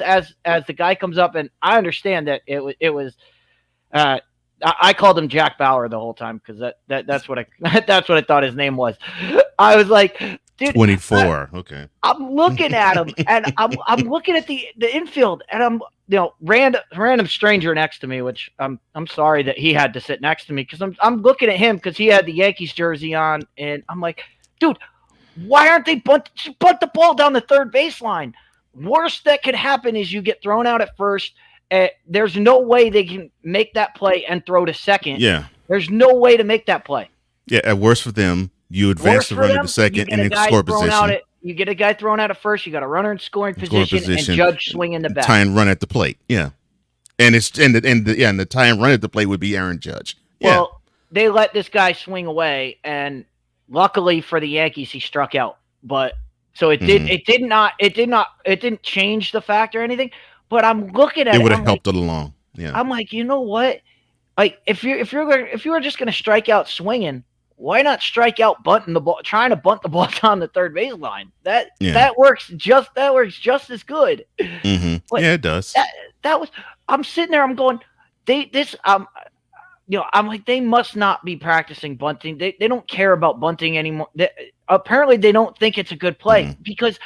as the guy comes up, and I understand that it was. I called him Jack Bauer the whole time because that's what I thought his name was. I was like, dude, 24. Okay. I'm looking at him, and I'm looking at the infield, and I'm random stranger next to me, which I'm sorry that he had to sit next to me because I'm looking at him because he had the Yankees jersey on, and I'm like, dude, why aren't they bunt the ball down the third baseline? Worst that could happen is you get thrown out at first. There's no way they can make that play and throw to second. Yeah. There's no way to make that play. Yeah, at worst for them, you advance the runner to second and in score position. You get a guy thrown out at first, you got a runner in scoring position, and Judge swinging the bat. Tie and run at the plate. Yeah. And the tie and run at the plate would be Aaron Judge. Yeah. Well, they let this guy swing away, and luckily for the Yankees, he struck out. But so it didn't change the fact or anything. But I'm looking at it. It would have helped it along. Yeah. I'm like, you know what? Like, if you were just going to strike out swinging, why not strike out bunting the ball, trying to bunt the ball down the third baseline? That works just as good. Mm-hmm. Yeah, it does. That was. I'm sitting there. I'm going. I'm like, they must not be practicing bunting. They don't care about bunting anymore. Apparently, they don't think it's a good play because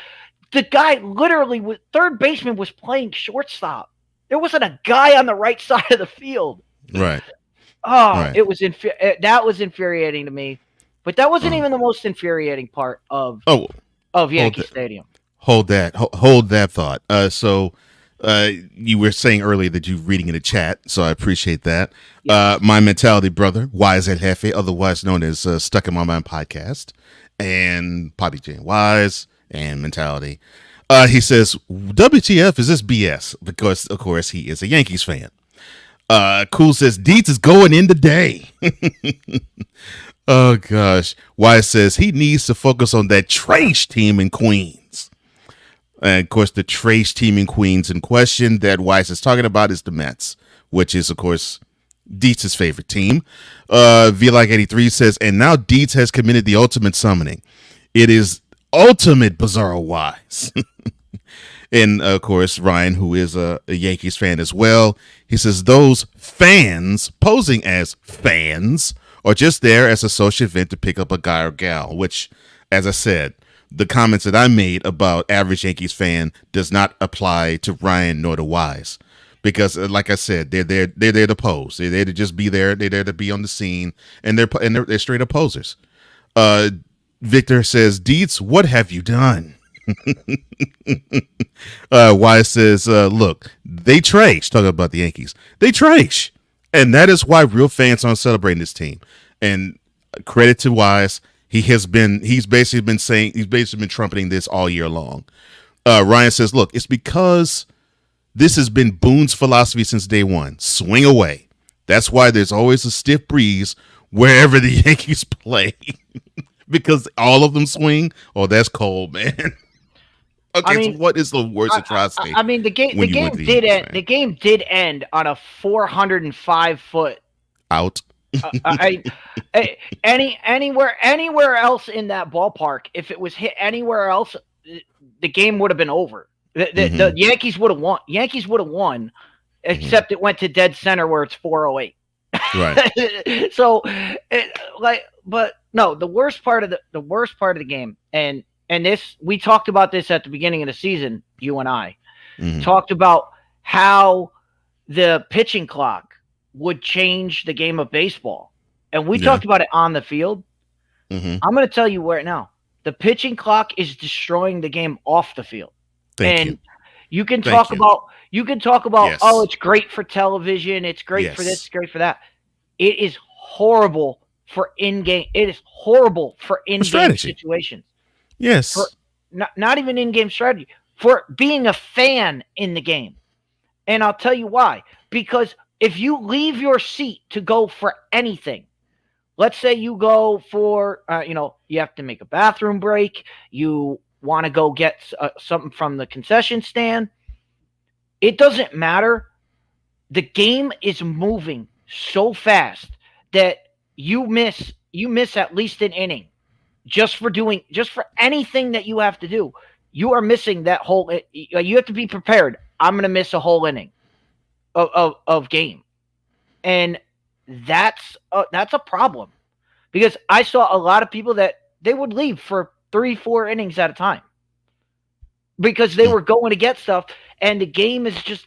the guy literally third baseman was playing shortstop. There wasn't a guy on the right side of the field. Right. Oh, right. It was that was infuriating to me. But that wasn't even the most infuriating part of Yankee Stadium. Hold that thought. So you were saying earlier that you're reading in the chat, so I appreciate that. Yes. My mentality brother, Wise El Jefe, otherwise known as Stuck in My Mind podcast, and Poppy Jane Wise and Mentality. He says, WTF is this BS? Because, of course, he is a Yankees fan. Cool says, Deets is going in today. Oh, gosh. Wise says he needs to focus on that trash team in Queens. And, of course, the trash team in Queens in question that Wise is talking about is the Mets, which is, of course, Dietz's favorite team. V-Like83 says, and now Dietz has committed the ultimate summoning. It is ultimate Bizarro Wise. And, of course, Ryan, who is a Yankees fan as well, he says those fans posing as fans are just there as a social event to pick up a guy or gal, which, as I said, the comments that I made about average Yankees fan does not apply to Ryan nor to Wise. Because, like I said, they're there to pose. They're there to just be there. They're there to be on the scene, and they're straight up posers. Victor says, Dietz, what have you done? Wise says, look, they trash. Talking about the Yankees, they trash, and that is why real fans aren't celebrating this team. And credit to Wise, he's basically been trumpeting this all year long. Ryan says, look, it's because this has been Boone's philosophy since day one. Swing away. That's why there's always a stiff breeze wherever the Yankees play. Because all of them swing. Oh, that's cold, man. Okay, so what is the worst atrocity? I mean, the game did end on a 405-foot out. Anywhere else in that ballpark, if it was hit anywhere else, the game would have been over. The Yankees would have won. Except it went to dead center where it's 408. Right. So, but no, the worst part of the game, and this, we talked about this at the beginning of the season. You and I talked about how the pitching clock would change the game of baseball, and we talked about it on the field. I'm going to tell you right now, the pitching clock is destroying the game off the field. You can talk about yes. Oh, it's great for television, it's great for this, it's great for that. It is horrible for in-game. It is horrible for in-game situations. Yes. For not even in-game strategy, for being a fan in the game. And I'll tell you why. Because if you leave your seat to go for anything, let's say you go for, you have to make a bathroom break, you want to go get something from the concession stand, it doesn't matter. The game is moving so fast that you miss at least an inning just for anything that you have to do. You are missing that whole. You have to be prepared. I'm going to miss a whole inning of game, and that's a problem, because I saw a lot of people that they would leave for 3-4 innings at a time because they were going to get stuff, and the game is just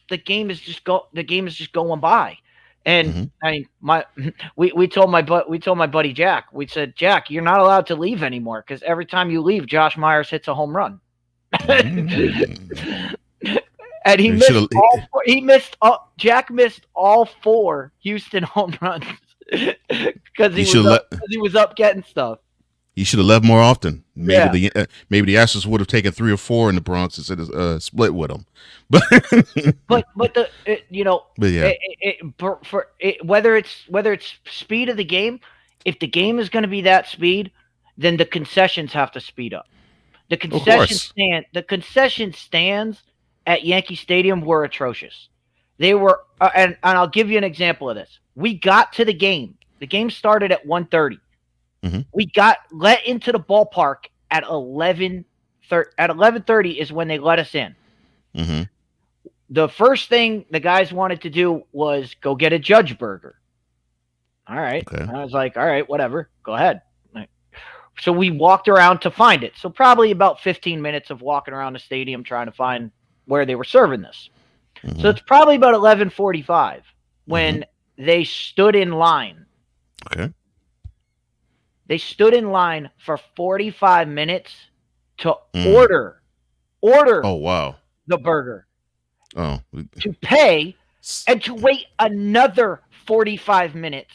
going by. And I mean, we told my buddy Jack, we said, Jack, you're not allowed to leave anymore, because every time you leave, Josh Myers hits a home run. And Jack missed all 4 Houston home runs because he was up getting stuff. He should have left more often. Maybe the Astros would have taken 3 or 4 in the Bronx instead of split with them. But whether it's speed of the game, if the game is going to be that speed, then the concessions have to speed up. The concession stands at Yankee Stadium were atrocious. They were, and I'll give you an example of this. We got to the game. The game started at 1:30. We got let into the ballpark at 11:30. At 11:30 is when they let us in. The first thing the guys wanted to do was go get a Judge burger. All right. Okay. I was like, all right, whatever. Go ahead. So we walked around to find it. So probably about 15 minutes of walking around the stadium trying to find where they were serving this. So it's probably about 11:45 when they stood in line. Okay. They stood in line for 45 minutes to order. Oh, wow. The burger. Oh. To pay and to wait another 45 minutes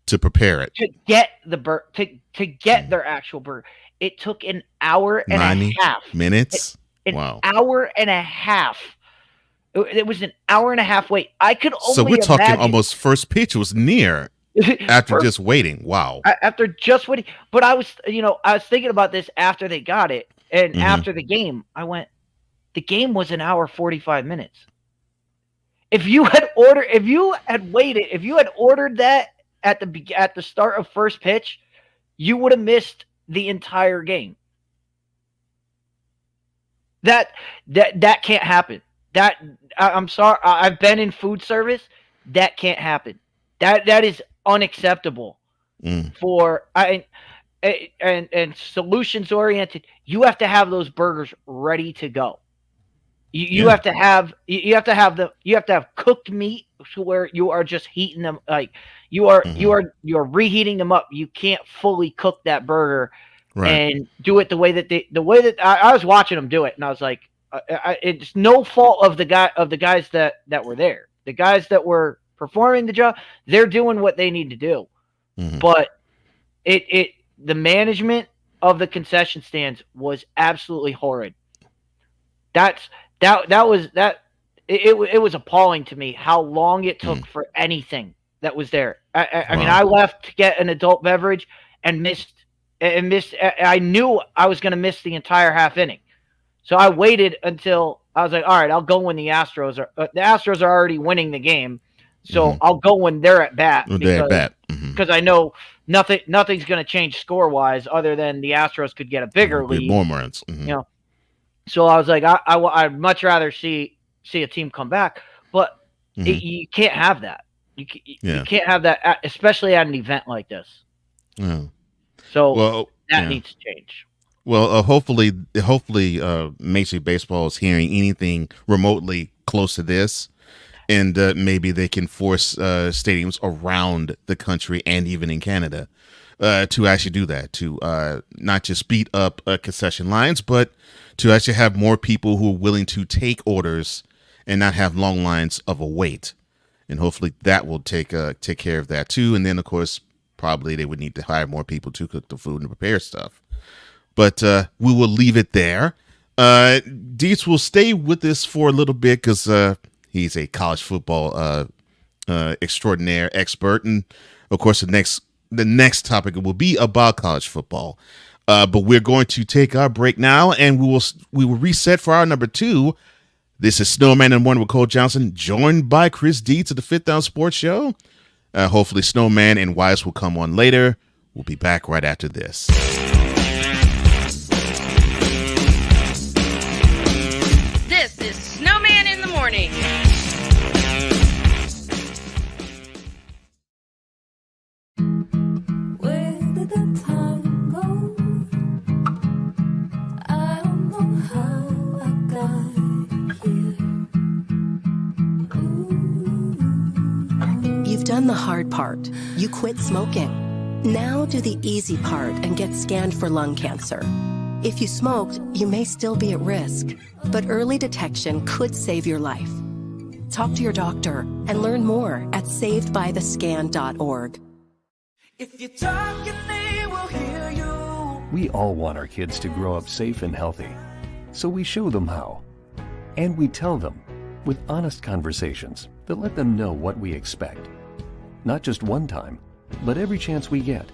to prepare it. To get the to get their actual burger. It took an hour and 90 a half. Minutes? Wow. Hour and a half. It was an hour and a half wait. I could only So we're talking imagine. almost first pitch was near after just waiting. Wow. After just waiting. But I was thinking about this after they got it. And after the game, I went, the game was an hour 45 minutes. If you had ordered that at the start of first pitch, you would have missed the entire game. That can't happen. I'm sorry. I've been in food service. That can't happen. That is unacceptable. And solutions oriented. You have to have those burgers ready to go. You have to have cooked meat to where you are just heating them, like you are reheating them up. You can't fully cook that burger and do it the way that I was watching them do it, and I was like, it's no fault of the guys that were there. The guys that were performing the job, they're doing what they need to do. But the management of the concession stands was absolutely horrid. It was appalling to me how long it took for anything that was there. I mean, I left to get an adult beverage and missed. I knew I was going to miss the entire half inning, so I waited until I was like, all right, I'll go when the Astros are already winning the game. So I'll go when they're at bat because I know nothing's going to change score wise other than the Astros could get a bigger lead. More runs. You know. So I was like, I'd much rather see a team come back, but you can't have that. You can't have that, especially at an event like this. Yeah. So that needs to change. Well, hopefully, Major League Baseball is hearing anything remotely close to this, and maybe they can force stadiums around the country and even in Canada to actually do that, to not just speed up concession lines, but to actually have more people who are willing to take orders and not have long lines of a wait. And hopefully that will take care of that too. And then, of course, probably they would need to hire more people to cook the food and prepare stuff. But we will leave it there. Dietz will stay with us for a little bit because he's a college football extraordinaire expert. And, of course, the next topic will be about college football. But we're going to take our break now, and we will reset for our number 2. This is Snowman and One with Cole Johnson, joined by Chris Dietz of the Fifth Down Sports Show. Hopefully Snowman and Wise will come on later. We'll be back right after this. This is Snowman in the Morning. You've done the hard part. You quit smoking. Now do the easy part and get scanned for lung cancer. If you smoked, you may still be at risk, but early detection could save your life. Talk to your doctor and learn more at savedbythescan.org. If you're talking, they will hear you. We all want our kids to grow up safe and healthy, so we show them how. And we tell them with honest conversations that let them know what we expect. Not just one time, but every chance we get.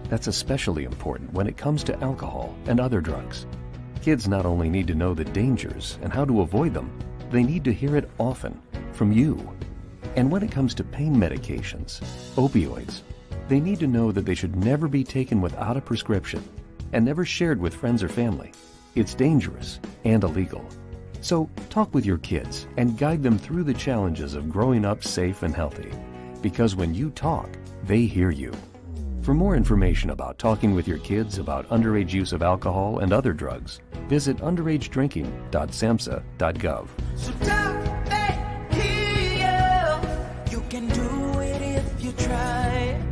That's especially important when it comes to alcohol and other drugs. Kids not only need to know the dangers and how to avoid them, they need to hear it often from you. And when it comes to pain medications, opioids, they need to know that they should never be taken without a prescription and never shared with friends or family. It's dangerous and illegal. So talk with your kids and guide them through the challenges of growing up safe and healthy. Because when you talk, they hear you. For more information about talking with your kids about underage use of alcohol and other drugs, visit underagedrinking.samhsa.gov. So talk, they hear you. You can do it if you try.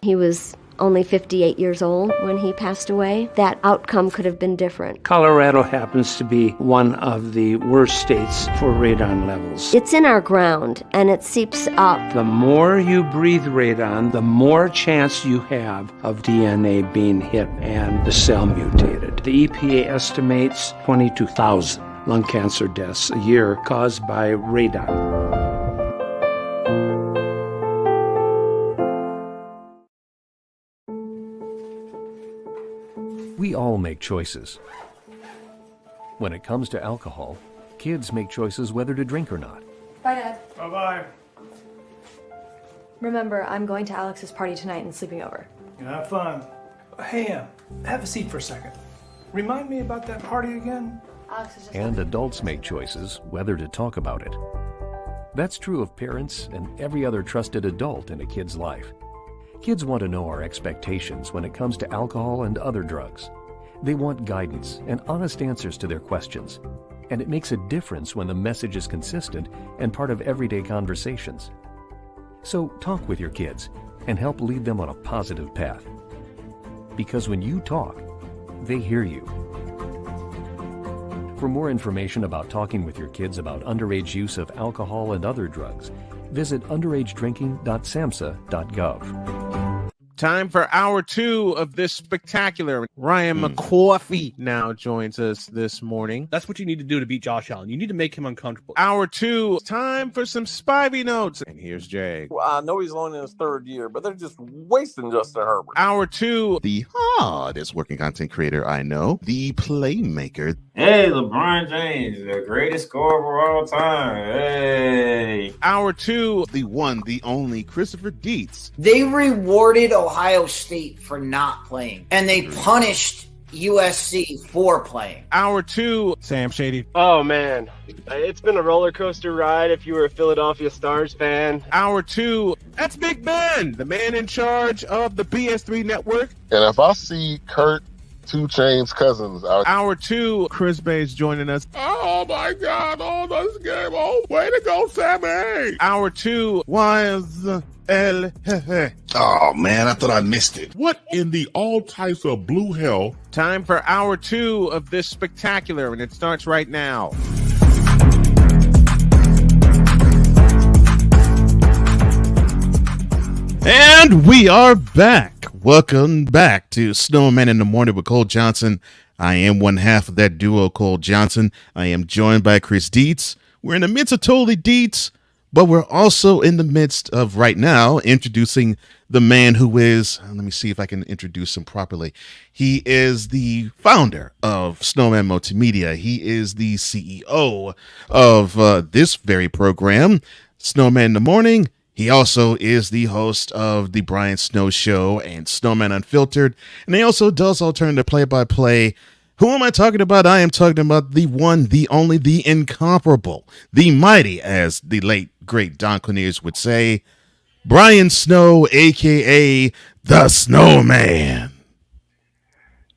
He was only 58 years old when he passed away. That outcome could have been different. Colorado happens to be one of the worst states for radon levels. It's in our ground, and it seeps up. The more you breathe radon, the more chance you have of DNA being hit and the cell mutated. The EPA estimates 22,000 lung cancer deaths a year caused by radon. We all make choices. When it comes to alcohol, kids make choices whether to drink or not. Bye, Dad. Bye-bye. Remember, I'm going to Alex's party tonight and sleeping over. Have fun. Hey, have a seat for a second. Remind me about that party again? Alex is just... And adults make choices whether to talk about it. That's true of parents and every other trusted adult in a kid's life. Kids want to know our expectations when it comes to alcohol and other drugs. They want guidance and honest answers to their questions. And it makes a difference when the message is consistent and part of everyday conversations. So talk with your kids and help lead them on a positive path. Because when you talk, they hear you. For more information about talking with your kids about underage use of alcohol and other drugs, visit underagedrinking.samhsa.gov. Time for hour 2 of this spectacular. Ryan McCoffey now joins us this morning. That's what you need to do to beat Josh Allen. You need to make him uncomfortable. Hour 2, time for some Spivey notes. And here's Jay. Well, I know he's only in his 3rd year, but they're just wasting Justin Herbert. Hour 2, the hardest working content creator I know, the playmaker. Hey, LeBron James, the greatest scorer of all time. Hey. Hour 2, the one, the only Christopher Dietz. They rewarded Ohio State for not playing, and they punished USC for playing. Hour 2, Sam Shady. Oh, man. It's been a roller coaster ride if you were a Philadelphia Stars fan. Hour 2, that's Big Ben, the man in charge of the BS3 network. And if I see Kurt 2 Chainz Cousins out. Hour 2, Chris Bay's joining us. Oh my God, this game. Oh, way to go, Sammy. Hour 2, was El Jefe. Oh man, I thought I missed it. What in the all types of blue hell? Time for hour 2 of this spectacular, and it starts right now. And we are back. Welcome back to Snowman in the Morning with Cole Johnson. I am one half of that duo, Cole Johnson. I am joined by Chris Dietz. We're in the midst of Totally Dietz, but we're also in the midst of, right now, introducing the man who is, let me see if I can introduce him properly. He is the founder of Snowman Multimedia. He is the CEO of this very program, Snowman in the Morning. He also is the host of the Brian Snow Show and Snowman Unfiltered, and he also does alternative play-by-play. Who am I talking about? I am talking about the one, the only, the incomparable, the mighty, as the late, great Don Cornelius would say, Brian Snow, a.k.a. the Snowman.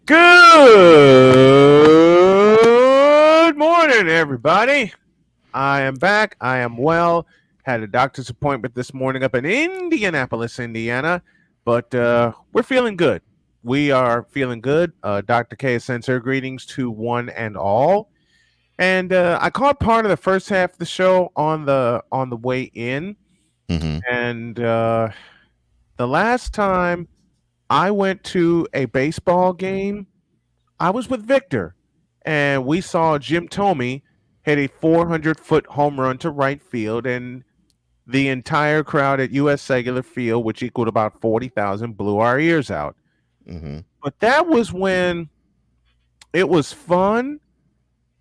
Good morning, everybody. I am back. I am well. Had a doctor's appointment this morning up in Indianapolis, Indiana, but we're feeling good. We are feeling good. Dr. K sends her greetings to one and all. And I caught part of the first half of the show on the way in. Mm-hmm. And the last time I went to a baseball game, I was with Victor, and we saw Jim Thome hit a 400-foot home run to right field, and the entire crowd at U.S. Cellular Field, which equaled about 40,000, blew our ears out. Mm-hmm. But that was when it was fun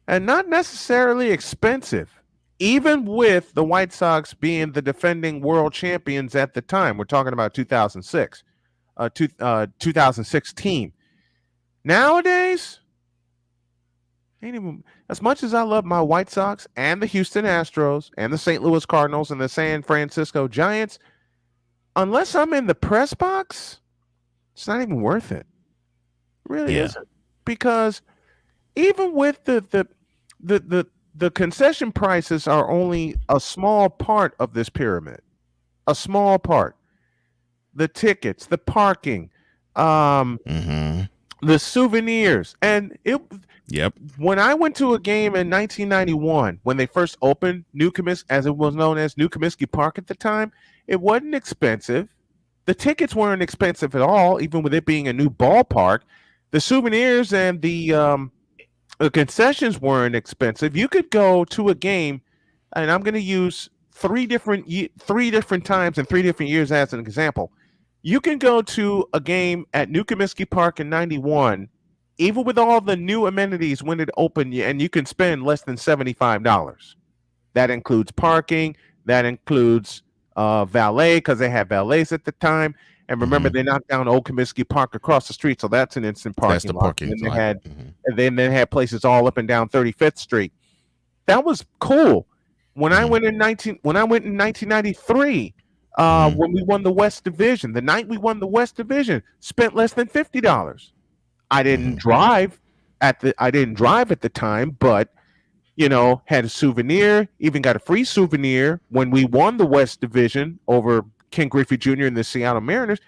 and not necessarily expensive, even with the White Sox being the defending world champions at the time. We're talking about 2016. Nowadays, ain't even, as much as I love my White Sox and the Houston Astros and the St. Louis Cardinals and the San Francisco Giants, unless I'm in the press box, it's not even worth it. It really isn't. Because even with the concession prices are only a small part of this pyramid. A small part. The tickets, the parking, the souvenirs. And when I went to a game in 1991, when they first opened New Comiskey, as it was known as New Comiskey Park at the time, it wasn't expensive. The tickets weren't expensive at all, even with it being a new ballpark. The souvenirs and the concessions weren't expensive. You could go to a game, and I'm going to use three different times in 3 different years as an example. You can go to a game at New Comiskey Park in 91, even with all the new amenities when it opened, and you can spend less than $75. That includes parking. That includes valet, because they had valets at the time. And remember, they knocked down Old Comiskey Park across the street, so that's an instant parking. That's the lot. parking And lot. then they had places all up and down 35th Street. That was cool. When I went in 1993, when we won the West Division, the night we won the West Division, spent less than $50. I didn't drive at the time, but had a souvenir, even got a free souvenir when we won the West Division over Ken Griffey Jr. and the Seattle Mariners.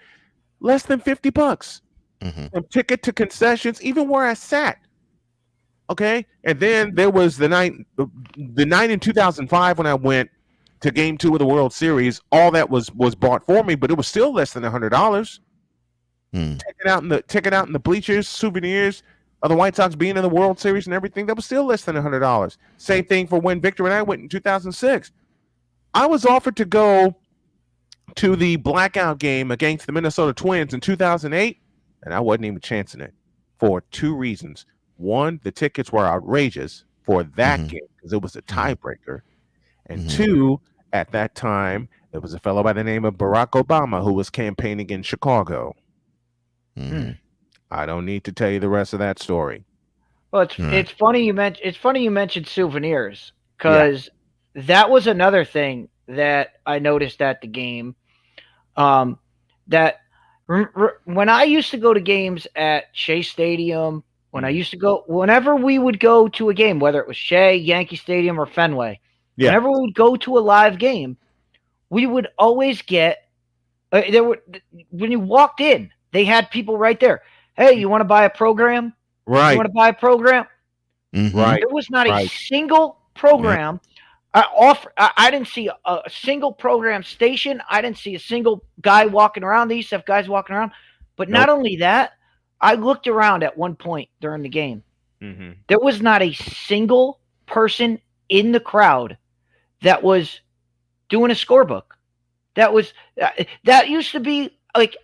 Less than $50. From ticket to concessions, even where I sat. Okay, and then there was the night in 2005 when I went to Game 2 of the World Series. All that was bought for me, but it was still less than $100. Ticket out in the bleachers, souvenirs of the White Sox being in the World Series and everything. That was still less than $100. Same thing for when Victor and I went in 2006. I was offered to go to the blackout game against the Minnesota Twins in 2008, and I wasn't even chancing it for two reasons. One, the tickets were outrageous for that game because it was a tiebreaker. And two, at that time, there was a fellow by the name of Barack Obama who was campaigning in Chicago. I don't need to tell you the rest of that story. Well, it's funny you mentioned souvenirs, because that was another thing that I noticed at the game. That when I used to go to games at Shea Stadium, whenever we would go to a game, whether it was Shea, Yankee Stadium, or Fenway, whenever we would go to a live game, we would always get when you walked in, they had people right there. Hey, you want to buy a program? Right. You want to buy a program? Right. There was not a single program I didn't see a single program station. I didn't see a single guy walking around. They used to have guys walking around. But not only that, I looked around at one point during the game. There was not a single person in the crowd that was doing a scorebook. That used to be like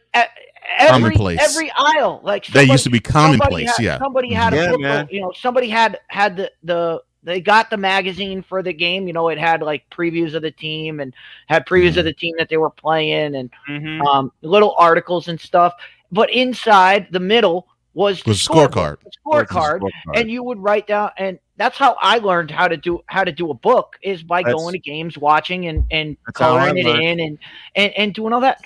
every aisle. Like that used to be commonplace. Somebody had a book. Somebody had they got the magazine for the game. It had like previews of the team and had previews of the team that they were playing and little articles and stuff. But inside the middle was the scorecard. And you would write down, and that's how I learned how to do a book, is by going to games, watching and coloring it in and doing all that.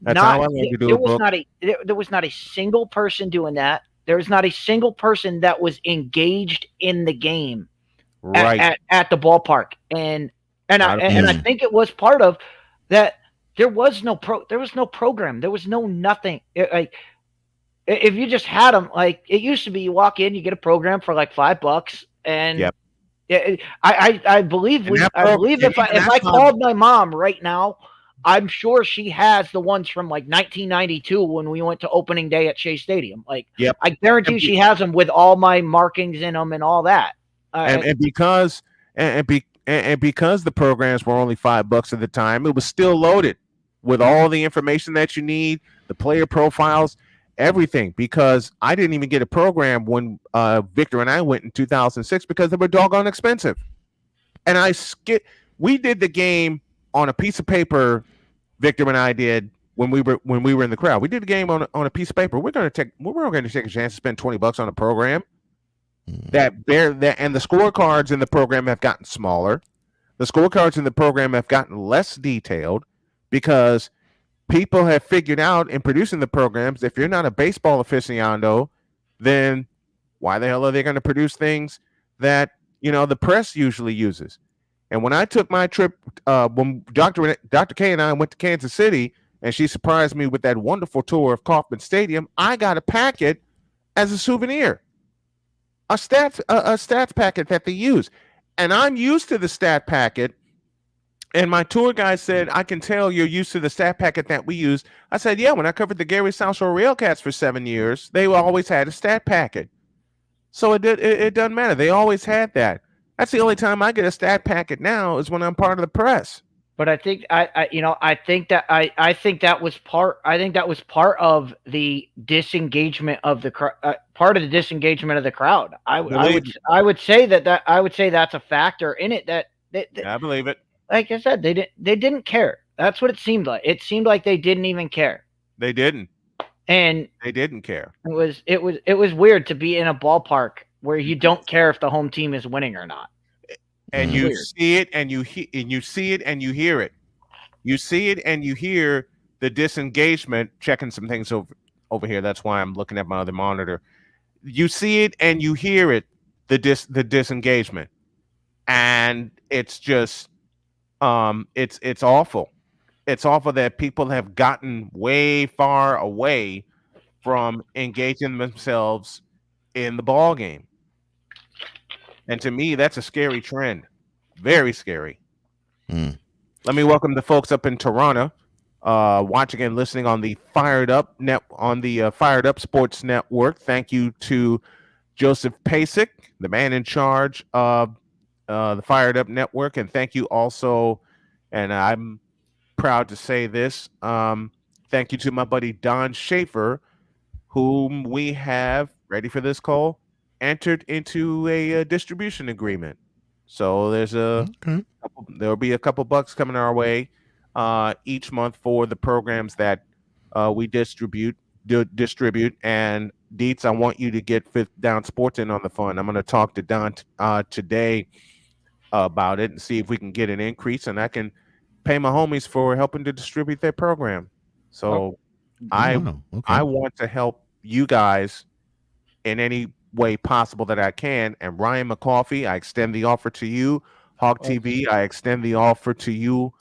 That's how I learned to do a book. There was not a single person doing that. There was not a single person that was engaged in the game at the ballpark. And I think it was part of that. There was no program. There was nothing. If you just had them, like it used to be, you walk in, you get a program for like $5, and I believe if I called my mom right now, I'm sure she has the ones from like 1992 when we went to opening day at Shea Stadium. Like, I guarantee you she has them with all my markings in them and all that. And because the programs were only $5 at the time, it was still loaded with all the information that you need, the player profiles, everything. Because I didn't even get a program when Victor and I went in 2006 because they were doggone expensive. And we did the game on a piece of paper. Victor and I did when we were in the crowd. We did a game on a piece of paper. We're going to take a chance to spend $20 on a program and the scorecards in the program have gotten smaller. The scorecards in the program have gotten less detailed because people have figured out in producing the programs, if you're not a baseball aficionado, then why the hell are they going to produce things that the press usually uses? And when I took my trip, when Dr. K and I went to Kansas City, and she surprised me with that wonderful tour of Kauffman Stadium, I got a packet as a souvenir, a stats packet that they use. And I'm used to the stat packet. And my tour guide said, I can tell you're used to the stat packet that we use. I said, yeah, when I covered the Gary South Shore Railcats for 7 years, they always had a stat packet. So it doesn't matter. They always had that. That's the only time I get a stat packet now is when I'm part of the press. But I think I think that was part of the disengagement of the crowd. I would say that's a factor in it, that I believe it. Like I said, they didn't care. That's what it seemed like. It seemed like they didn't even care. They didn't. And they didn't care. It was weird to be in a ballpark where you don't care if the home team is winning or not. And you see it, and you see it, and you hear it. You see it, and you hear the disengagement. Checking some things over here. That's why I'm looking at my other monitor. You see it, and you hear it. The disengagement, and it's just, it's awful. It's awful that people have gotten way far away from engaging themselves in the ball game. And to me, that's a scary trend. Very scary. Let me welcome the folks up in Toronto, watching and listening on the Fired Up Fired Up Sports Network. Thank you to Joseph Pasek, the man in charge of the Fired Up Network, and thank you also, and I'm proud to say this, thank you to my buddy Don Schaefer, whom we have, ready for this, Cole, entered into a distribution agreement. So there's there'll be a couple bucks coming our way each month for the programs that we distribute. And Dietz, I want you to get Fifth Down Sports in on the fun. I'm going to talk to Don today about it and see if we can get an increase, and I can pay my homies for helping to distribute their program. So I want to help you guys in any way possible that I can. And Ryan McCoffey, I extend the offer to you. Hog TV, I extend the offer to you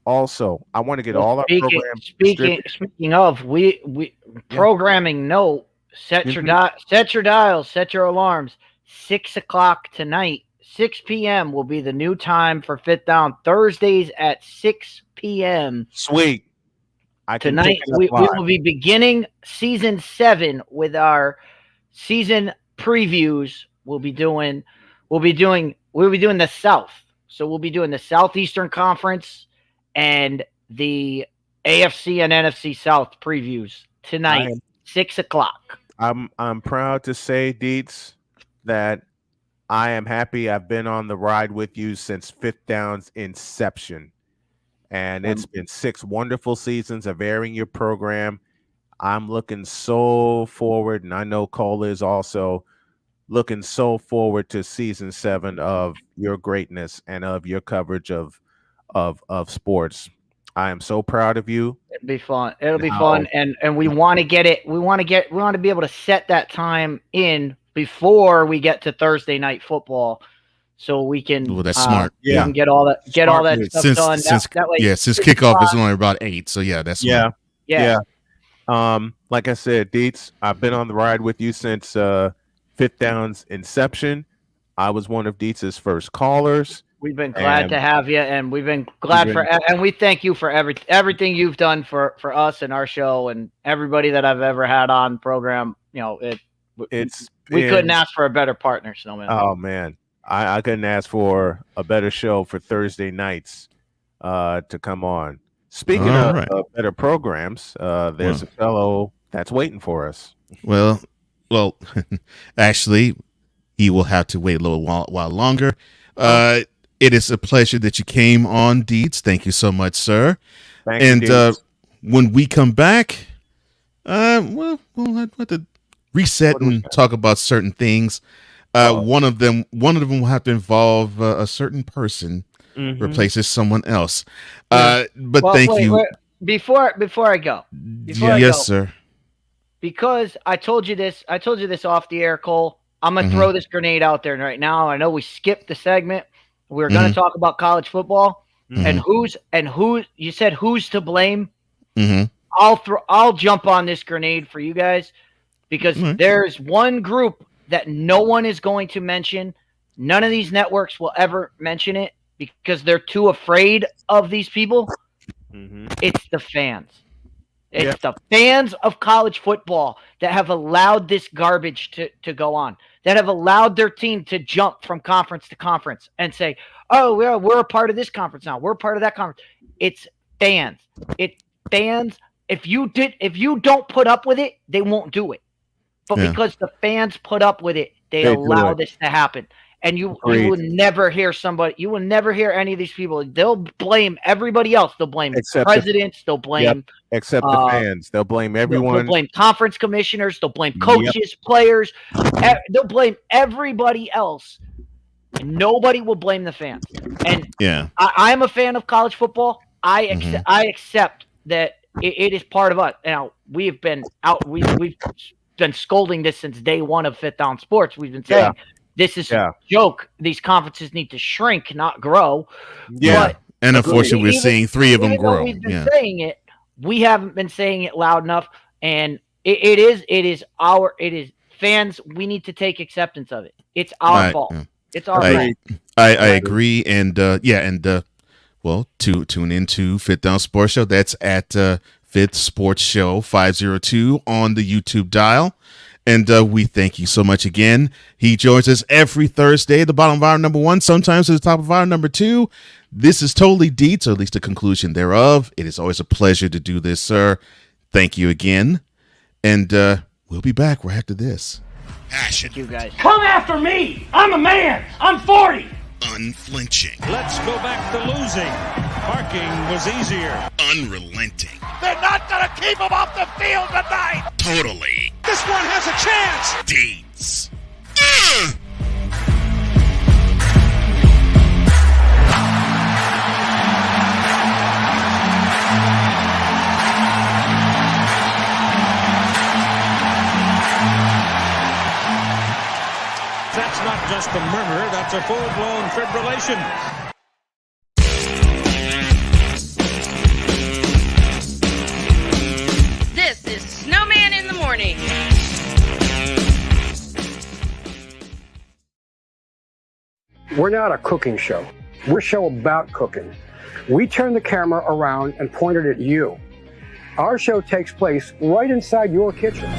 also. I want to get all our programs. Speaking of, we programming note, set your dials, set your alarms. 6 o'clock tonight, 6 p.m. will be the new time for Fifth Down. Thursdays at 6 p.m. Sweet. Tonight we will be beginning season 7 with our season previews. We'll be doing the South. So we'll be doing the Southeastern Conference and the AFC and NFC South previews tonight, 6 o'clock. I'm proud to say, Dietz, that I am happy I've been on the ride with you since Fifth Down's inception. And it's been 6 wonderful seasons of airing your program. I'm looking so forward, and I know Cole is also looking so forward to season 7 of your greatness and of your coverage of sports. I am so proud of you. It'll be fun. It'll be fun, and we want to get it. We want to be able to set that time in before we get to Thursday night football, so we can. Well, that's smart. We can get all that stuff done. Since kickoff is only about 8, so yeah, that's smart. Yeah. Like I said, Dietz, I've been on the ride with you since Fifth Down's inception. I was one of Dietz's first callers. We've been glad to have you, and we've been glad and we thank you for everything you've done for us and our show and everybody that I've ever had on program. You know, we couldn't ask for a better partner, Snowman. Oh man, I couldn't ask for a better show for Thursday nights to come on. Speaking of better programs, there's a fellow that's waiting for us. Well, actually, he will have to wait a little while longer. It is a pleasure that you came on, Dietz. Thank you so much, sir. Thank you, when we come back, we'll have to reset and talk about certain things. One of them will have to involve a certain person replaces someone else. But thank you. Before I go. Yes, sir. Because I told you this off the air, Cole. I'm gonna throw this grenade out there right now. I know we skipped the segment. We were gonna talk about college football and who you said who's to blame. I'll jump on this grenade for you guys because there's one group that no one is going to mention. None of these networks will ever mention it because they're too afraid of these people. It's the fans. It's the fans of college football that have allowed this garbage to go on, that have allowed their team to jump from conference to conference and say, oh, we're a part of this conference now. We're a part of that conference. It's fans. It's fans. If you don't put up with it, they won't do it. But because the fans put up with it, they allow this to happen. And you Agreed. will never hear you will never hear any of these people. They'll blame everybody else. They'll blame presidents. They'll blame except the fans. They'll blame everyone. They'll blame conference commissioners. They'll blame coaches, players. They'll blame everybody else. And nobody will blame the fans. And I'm a fan of college football. I accept that it is part of us. Now we've been been scolding this since day one of Fifth Down Sports. We've been saying this is a joke. These conferences need to shrink, not grow. Yeah, but and unfortunately, we're seeing 3 of them grow. We've been saying it. We haven't been saying it loud enough, and it is fans. We need to take acceptance of it. It's our fault. It's our fault. I agree, and well, tune into Fifth Down Sports Show. That's at Fifth Sports Show 502 on the YouTube dial. And we thank you so much again. He joins us every Thursday at the bottom of hour number 1, sometimes at the top of hour number 2. This is Totally Deets, or at least the conclusion thereof. It is always a pleasure to do this, sir. Thank you again. And we'll be back right after this. Passion. You guys. Come after me! I'm a man! I'm 40! Unflinching. Let's go back to losing. Parking was easier. Unrelenting. They're not going to keep him off the field tonight! Totally. This one has a chance! Deets. That's not just a murmur, that's a full-blown fibrillation. This is Snowman in the Morning. We're not a cooking show. We're a show about cooking. We turn the camera around and point it at you. Our show takes place right inside your kitchen.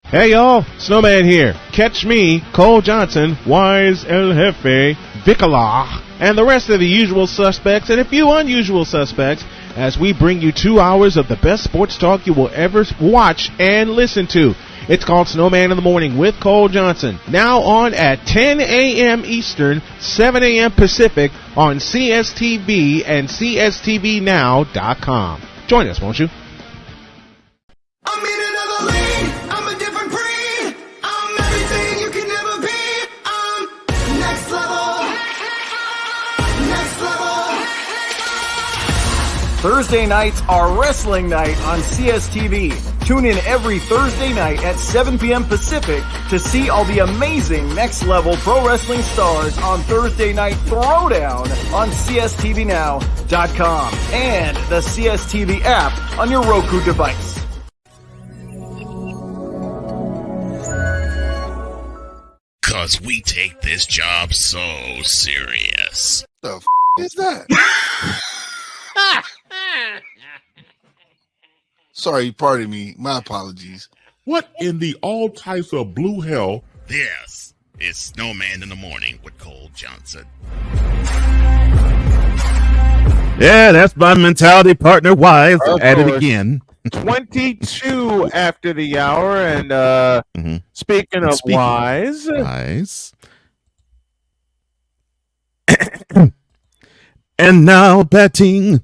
Hey y'all, Snowman here. Catch me, Cole Johnson, Wise El Jefe, Vicala, and the rest of the usual suspects and a few unusual suspects as we bring you 2 hours of the best sports talk you will ever watch and listen to. It's called Snowman in the Morning with Cole Johnson. Now on at 10 a.m. Eastern, 7 a.m. Pacific on CSTV and CSTVNow.com. Join us, won't you? Thursday nights are wrestling night on CSTV. Tune in every Thursday night at 7 p.m. Pacific to see all the amazing Next Level Pro Wrestling stars on Thursday Night Throwdown on CSTVNow.com and the CSTV app on your Roku device. Cause we take this job so serious. The is that? Sorry, pardon me. My apologies. What in the all types of blue hell? This is Snowman in the Morning with Cole Johnson. Yeah, that's my mentality partner, Wise, at it again. 22 after the hour, and speaking of Wise. And now batting,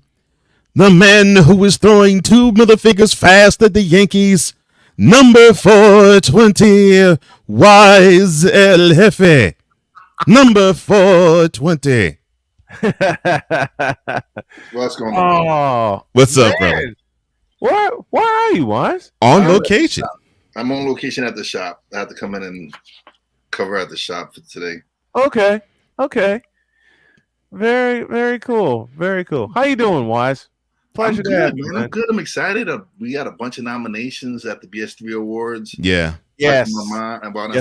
the man who is throwing 2 middle fingers fast at the Yankees, number 420, Wise El Jefe. Number 420. What's going on? Oh, what's up, brother? Where are you, Wise? On location. I'm on location at the shop. I have to come in and cover at the shop for today. Okay. Very, very cool. Very cool. How you doing, Wise? Pleasure to have you, man. I'm good. I'm excited. We got a bunch of nominations at the BS3 Awards. Yeah. Yes.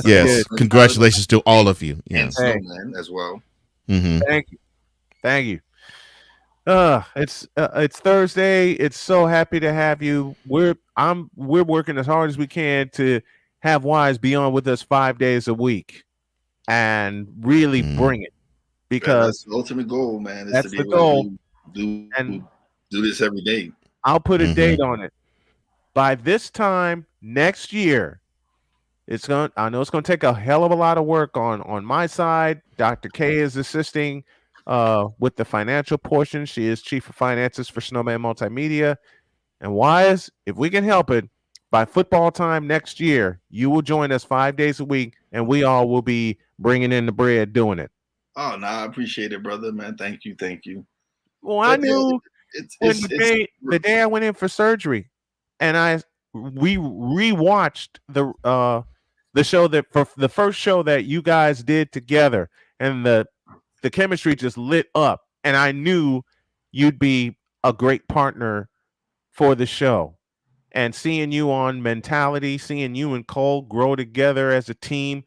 Yes. Congratulations to all of you. And Snowman as well. Mm-hmm. Thank you. It's Thursday. It's so happy to have you. We're working as hard as we can to have Wise be on with us 5 days a week and really bring it, because that's the ultimate goal, man. Is that's to be the able goal. to And do this every day. I'll put a date on it. By this time next year, I know it's gonna take a hell of a lot of work on my side. Dr. K is assisting with the financial portion. She is chief of finances for Snowman Multimedia. And Wise, if we can help it, by football time next year, you will join us 5 days a week, and we all will be bringing in the bread doing it. Oh, no, I appreciate it, brother, man. Thank you. Well, I knew the day I went in for surgery, and we rewatched the show that for the first show that you guys did together, and the chemistry just lit up, and I knew you'd be a great partner for the show. And seeing you on Mentality, seeing you and Cole grow together as a team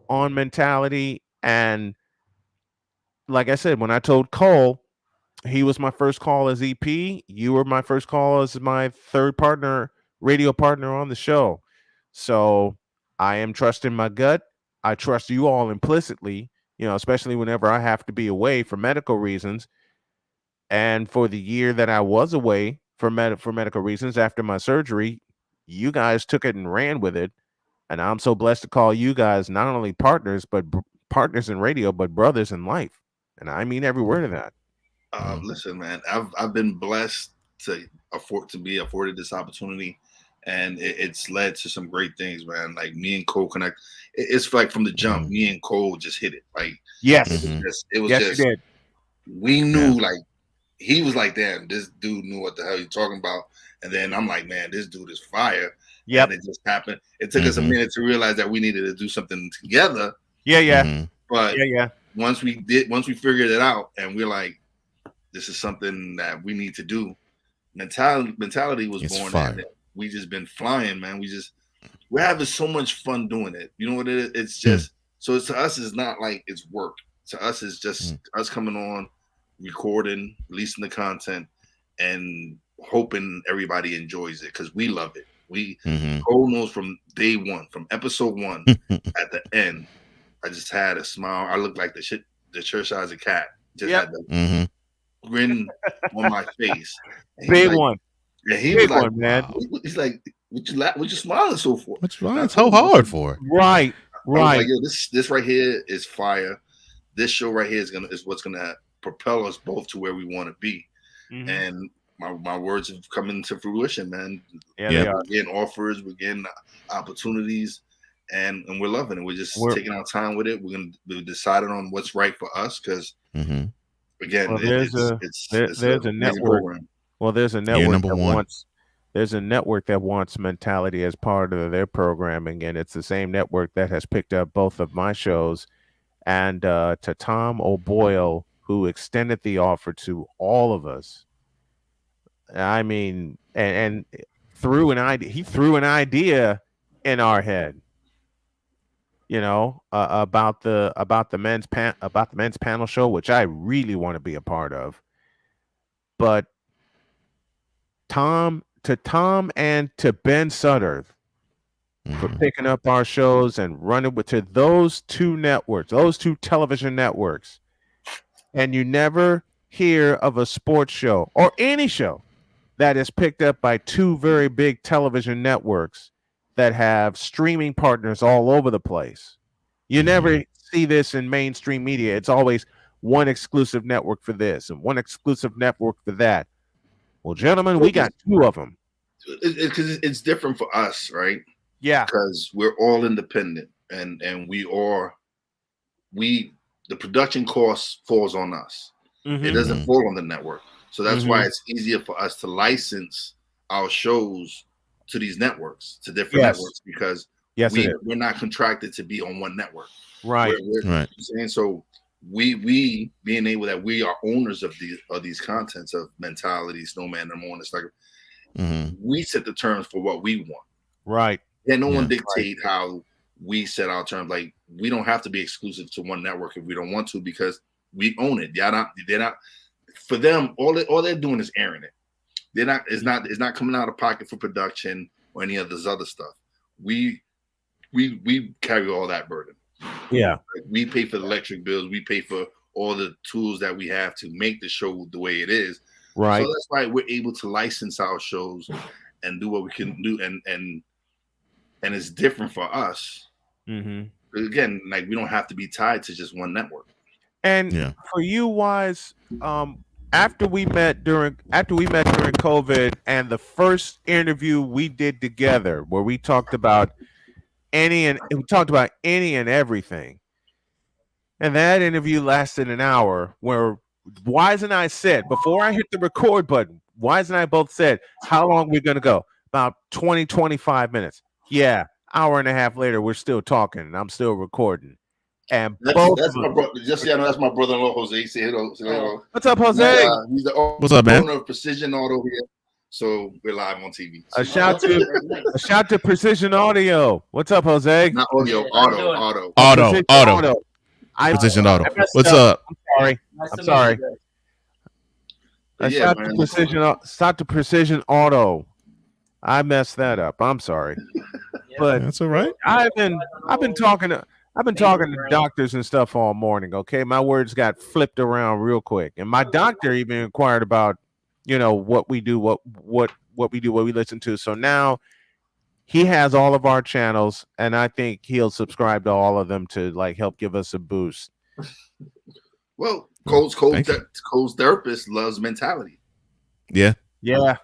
on Mentality, and like I said, when I told Cole he was my first call as EP, you were my first call as my third radio partner on the show. So I am trusting my gut. I trust you all implicitly, especially whenever I have to be away for medical reasons. And for the year that I was away for medical reasons after my surgery, you guys took it and ran with it. And I'm so blessed to call you guys not only partners, but partners in radio, but brothers in life. And I mean every word of that. Listen, man, I've been blessed to be afforded this opportunity, and it's led to some great things, man. Like me and Cole connect. It's like from the jump, me and Cole just hit it. Like yes, it was yes, you did. We knew like he was like, damn, this dude knew what the hell you're talking about. And then I'm like, man, this dude is fire. Yep. And it just happened. It took us a minute to realize that we needed to do something together. Yeah. But yeah. Once we figured it out, and we're like, this is something that we need to do. Mentality was born. And we just been flying, man. We're having so much fun doing it. You know what it is? It's just so to us, it's not like it's work. To us, it's just us coming on, recording, releasing the content, and hoping everybody enjoys it because we love it. Cole knows from day one, from episode 1 at the end. I just had a smile. I looked like the church size of cat. Just had the grin on my face. Big one. Yeah, he Big was like, one, man. He's like, what you smiling so for? What's wrong? It's so hard for. Right. I was like, yo, this right here is fire. This show right here is what's gonna propel us both to where we want to be. And my words have come into fruition, man. Yeah. We're getting offers, we're getting opportunities, and we're loving it. We're just taking our time with it. We decided on what's right for us because again, there's a network. Program. Well, there's a network there's a network that wants Mentality as part of their programming, and it's the same network that has picked up both of my shows. And to Tom O'Boyle, who extended the offer to all of us. I mean, and threw an idea in our head, about the men's panel show, which I really want to be a part of. But Tom and to Ben Sutter for picking up our shows and running to those two television networks. And you never hear of a sports show or any show that is picked up by two very big television networks that have streaming partners all over the place. You never see this in mainstream media. It's always one exclusive network for this and one exclusive network for that. Well, gentlemen, we got two of them. Because it's different for us, right? Yeah. Because we're all independent and the production cost falls on us. It doesn't fall on the network. So that's why it's easier for us to license our shows to these networks, to different networks, because we're not contracted to be on one network. Right. Right. And so we being able that we are owners of these contents of Mentality, Snowman, and more, and it's like we set the terms for what we want. Right. And no one dictate how we set our terms. Like we don't have to be exclusive to one network if we don't want to, because we own it. They're not for them. All they're doing is airing it. It's not coming out of pocket for production or any of this other stuff. We we carry all that burden. Yeah. We pay for the electric bills. We pay for all the tools that we have to make the show the way it is. Right. So that's why we're able to license our shows and do what we can do. And it's different for us. Mm-hmm. Again, like we don't have to be tied to just one network. And for you, Wise, after we met during COVID, and the first interview we did together, where we talked about any and everything, and that interview lasted an hour. Where Wise and I said, before I hit the record button, Wise and I both said, "How long are we going to go?" About 20, 25 minutes. Yeah, hour and a half later, we're still talking, and I'm still recording. And that's my brother. Just yeah, that's my brother-in-law Jose. Say hello. What's up, Jose? He's the What's up, man? owner of Precision Auto here. So we're live on TV. A shout to Precision Audio. What's up, Jose? Not audio, auto. Precision Auto. What's up? I'm sorry. A shout to Precision Auto. I messed that up. I'm sorry. But that's all right. I've been talking to doctors and stuff all morning. Okay, my words got flipped around real quick, and my doctor even inquired about, what we do, what we listen to. So now he has all of our channels, and I think he'll subscribe to all of them to help give us a boost. Well, Cole's therapist loves mentality. Yeah. Yeah.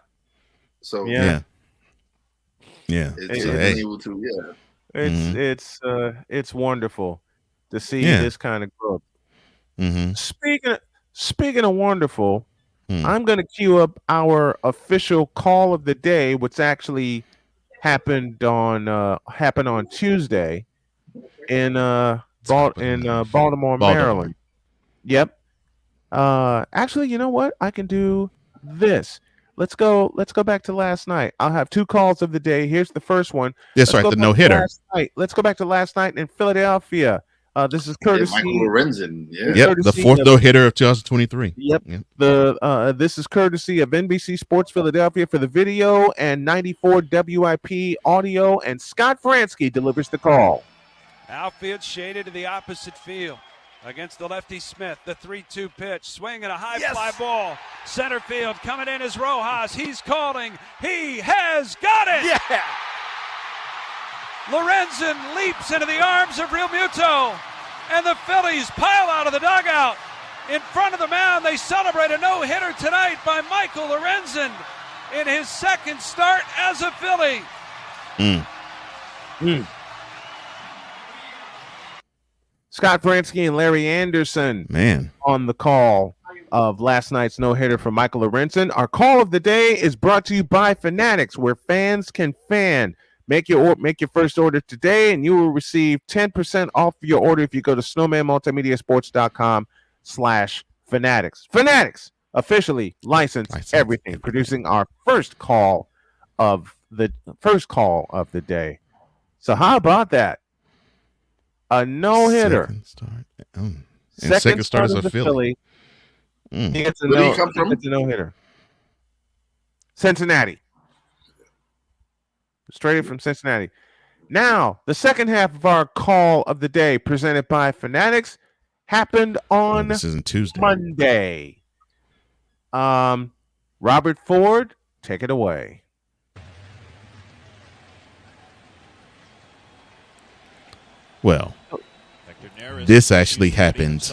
So yeah. It's wonderful to see this kind of growth. Mm-hmm. Speaking of wonderful, I'm going to queue up our official call of the day, which actually happened on Tuesday in Baltimore, Maryland. Yep. Actually, you know what? I can do this. Let's go back to last night. I'll have two calls of the day. Here's the first one. That's right, the no-hitter. Let's go back to last night in Philadelphia. This is courtesy Michael Lorenzen. Yeah. Yep, the fourth no-hitter of 2023. Yep. This is courtesy of NBC Sports Philadelphia for the video and 94 WIP audio, and Scott Fransky delivers the call. Outfield shaded to the opposite field. Against the lefty Smith, the 3-2 pitch, swinging a high fly ball. Center field coming in is Rojas. He's calling. He has got it. Yeah. Lorenzen leaps into the arms of Real Muto, and the Phillies pile out of the dugout. In front of the mound, they celebrate a no-hitter tonight by Michael Lorenzen in his second start as a Philly. Scott Fransky and Larry Anderson, on the call of last night's no-hitter for Michael Lorenzen. Our call of the day is brought to you by Fanatics, where fans can fan. Make your first order today, and you will receive 10% off your order if you go to snowmanmultimediasports.com/fanatics. Fanatics, officially licensed everything, producing our first call of the day. So how about that? A no-hitter. Second start as a Philly. He gets a no-hitter. Cincinnati. Straight from Cincinnati. Now, the second half of our call of the day, presented by Fanatics, happened on Monday. Robert Ford, take it away. Well, this actually happened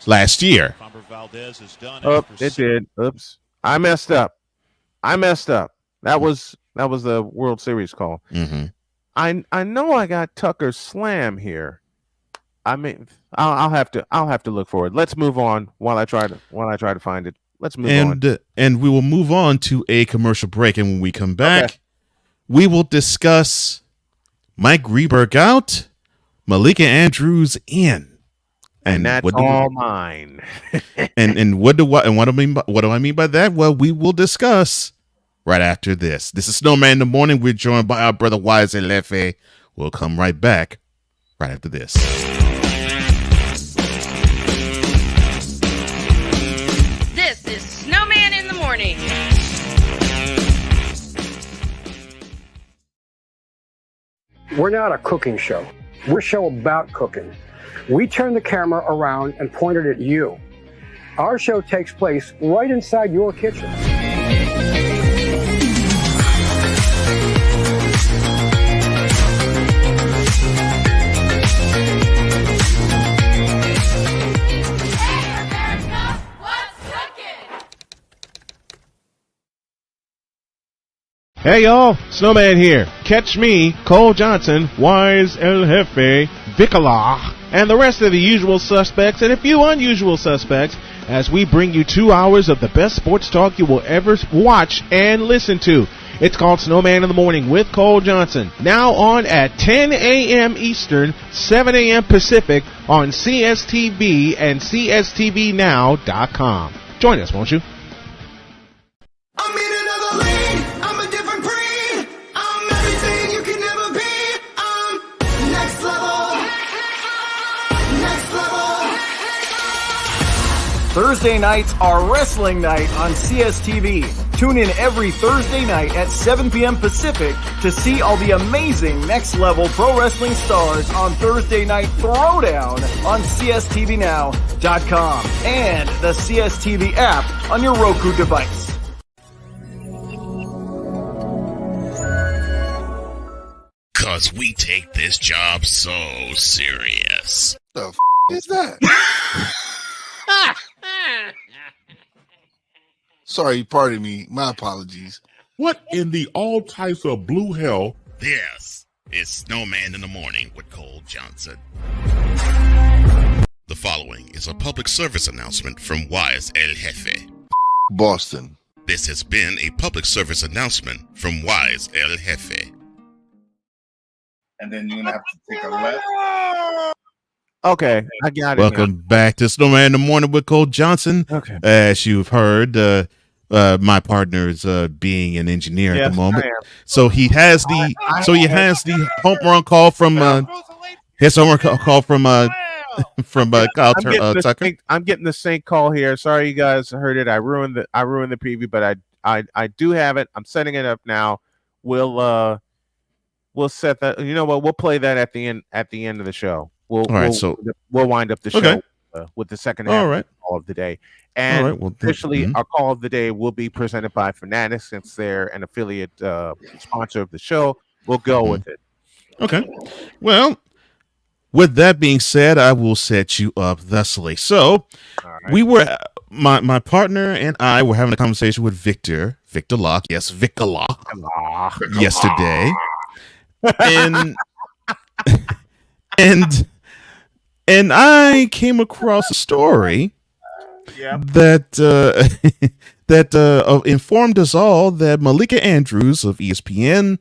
last year. Oh, it did. Oops. I messed up. That was the World Series call. Mm-hmm. I know I got Tucker Slam here. I mean, I'll have to look for it. Let's move on while I try to find it. Let's move on. And we will move on to a commercial break, and when we come back, we will discuss Mike Greenberg out, Malika Andrews in, and that's all mine. and what do I mean by that? Well, we will discuss right after this. This is Snowman in the Morning. We're joined by our brother Wise and Lefe. We'll come right back right after this. This is Snowman in the Morning. We're not a cooking show. We're a show about cooking. We turn the camera around and point it at you. Our show takes place right inside your kitchen. Hey y'all, Snowman here. Catch me, Cole Johnson, Wise El Jefe, Vicala, and the rest of the usual suspects and a few unusual suspects as we bring you 2 hours of the best sports talk you will ever watch and listen to. It's called Snowman in the Morning with Cole Johnson. Now on at 10 a.m. Eastern, 7 a.m. Pacific on CSTV and CSTVNow.com. Join us, won't you? Thursday nights are wrestling night on CSTV. Tune in every Thursday night at 7 p.m. Pacific to see all the amazing next-level pro wrestling stars on Thursday Night Throwdown on CSTVNow.com and the CSTV app on your Roku device. Cause we take this job so serious. The is that? Sorry, pardon me. My apologies. What in the all types of blue hell? This is Snowman in the Morning with Cole Johnson. The following is a public service announcement from Wise El Jefe. Boston. This has been a public service announcement from Wise El Jefe. And then you're going to have to take a left. Okay, I got it. Welcome back to Snowman in the Morning with Cole Johnson. Okay. As you've heard, my partner is being an engineer at the moment, so he has the home run call from Kyle Tucker. I'm getting the sync call here. Sorry, you guys heard it. I ruined the preview, but I do have it. I'm setting it up now. We'll set that. You know what? We'll play that at the end of the show. We'll wind up the show with the second half call of the day. And officially, our call of the day will be presented by Fanatics since they're an affiliate sponsor of the show. We'll go with it. Okay. Well, with that being said, I will set you up thusly. So we were my partner and I were having a conversation with Victor Locke. Yes, Victor Locke. Yesterday. And I came across a story that informed us all that Malika Andrews of ESPN,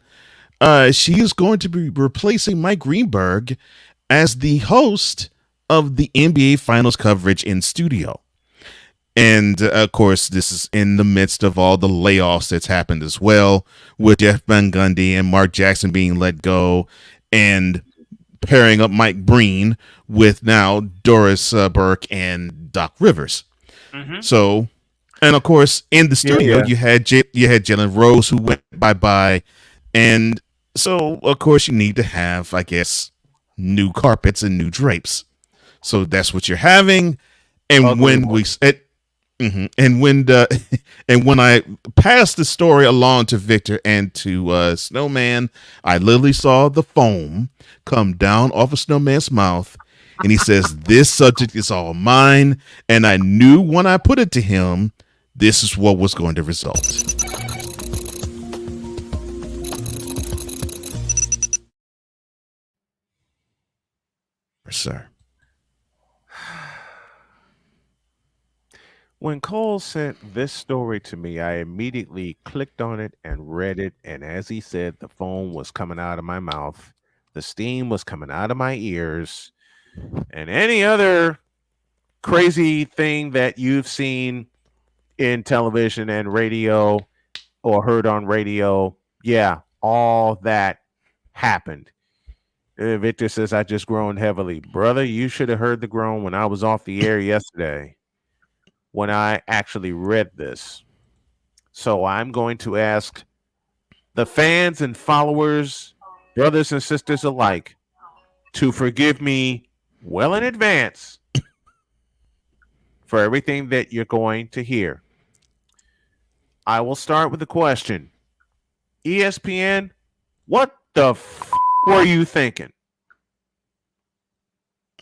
she is going to be replacing Mike Greenberg as the host of the NBA Finals coverage in studio. And of course, this is in the midst of all the layoffs that's happened as well, with Jeff Van Gundy and Mark Jackson being let go, and pairing up Mike Breen with now Doris Burke and Doc Rivers. Mm-hmm. So, and of course, in the studio, you had Jalen Rose who went bye-bye. And so, of course, you need to have, I guess, new carpets and new drapes. So that's what you're having. And when we said, and when I passed the story along to Victor and to Snowman, I literally saw the foam come down off of Snowman's mouth, and he says, "This subject is all mine." And I knew when I put it to him, this is what was going to result. Sir. When Cole sent this story to me, I immediately clicked on it and read it. And as he said, the foam was coming out of my mouth. The steam was coming out of my ears. And any other crazy thing that you've seen in television and radio or heard on radio, yeah, all that happened. Victor says, I just groaned heavily. Brother, you should have heard the groan when I was off the air yesterday, when I actually read this. So I'm going to ask the fans and followers brothers and sisters alike, to forgive me well in advance for everything that you're going to hear. I will start with the question. ESPN, what the were you thinking?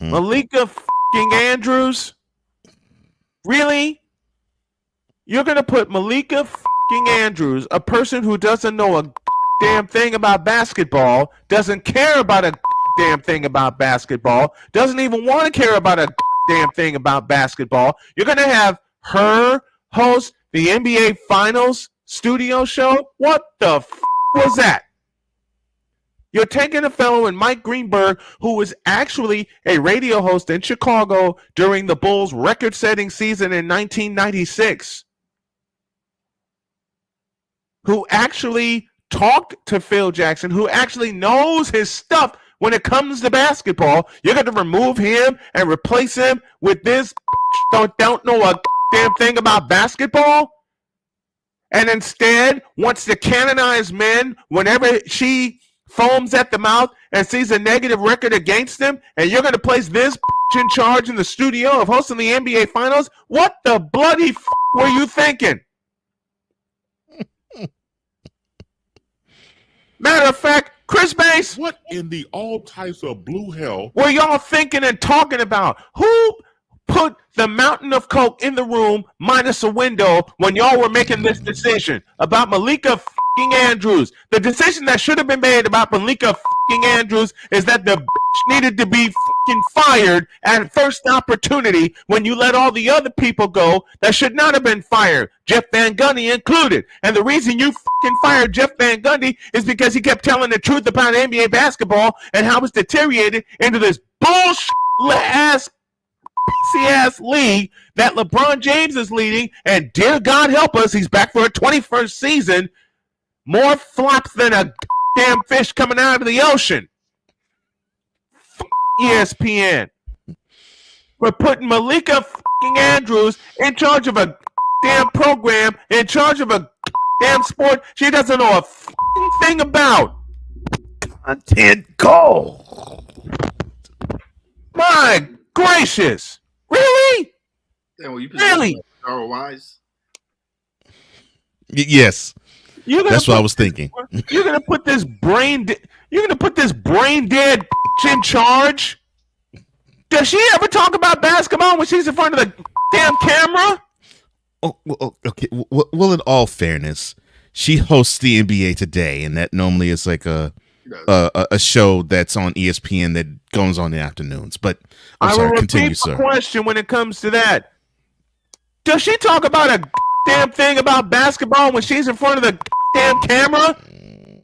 Malika Andrews? Really? You're going to put Malika Andrews, a person who doesn't know a damn thing about basketball, doesn't care about a damn thing about basketball, doesn't even want to care about a damn thing about basketball. You're going to have her host the NBA Finals studio show? What the was that? You're taking a fellow in Mike Greenberg, who was actually a radio host in Chicago during the Bulls' record-setting season in 1996, who actually talked to Phil Jackson, who actually knows his stuff when it comes to basketball. You're going to remove him and replace him with this don't know a damn thing about basketball? And instead wants to canonize men whenever she foams at the mouth and sees a negative record against them, and you're going to place this in charge in the studio of hosting the NBA Finals? What the bloody were you thinking? Matter of fact, Chris Bass, what in the all types of blue hell were y'all thinking and talking about? Who put the mountain of coke in the room minus a window when y'all were making this decision about Malika Andrews? The decision that should have been made about Malika Andrews is that the needed to be fired at first opportunity when you let all the other people go that should not have been fired, Jeff Van Gundy included. And the reason you fired Jeff Van Gundy is because he kept telling the truth about NBA basketball and how it's deteriorated into this bullshit-ass league that LeBron James is leading, and dear God help us, he's back for a 21st season. More flops than a damn fish coming out of the ocean. ESPN for putting Malika Andrews in charge of a damn program, in charge of a damn sport she doesn't know a thing about. Content goal. My gracious. Really? Yeah, well, you really? ROIs? Yes. That's what I was thinking. You're gonna put this brain dead in charge? Does she ever talk about basketball when she's in front of the damn camera? Oh, okay. Well, in all fairness, she hosts the NBA Today, and that normally is like a show that's on ESPN that goes on in the afternoons. But I'm sorry, continue, sir. Question when it comes to that: does she talk about a damn thing about basketball when she's in front of the damn camera?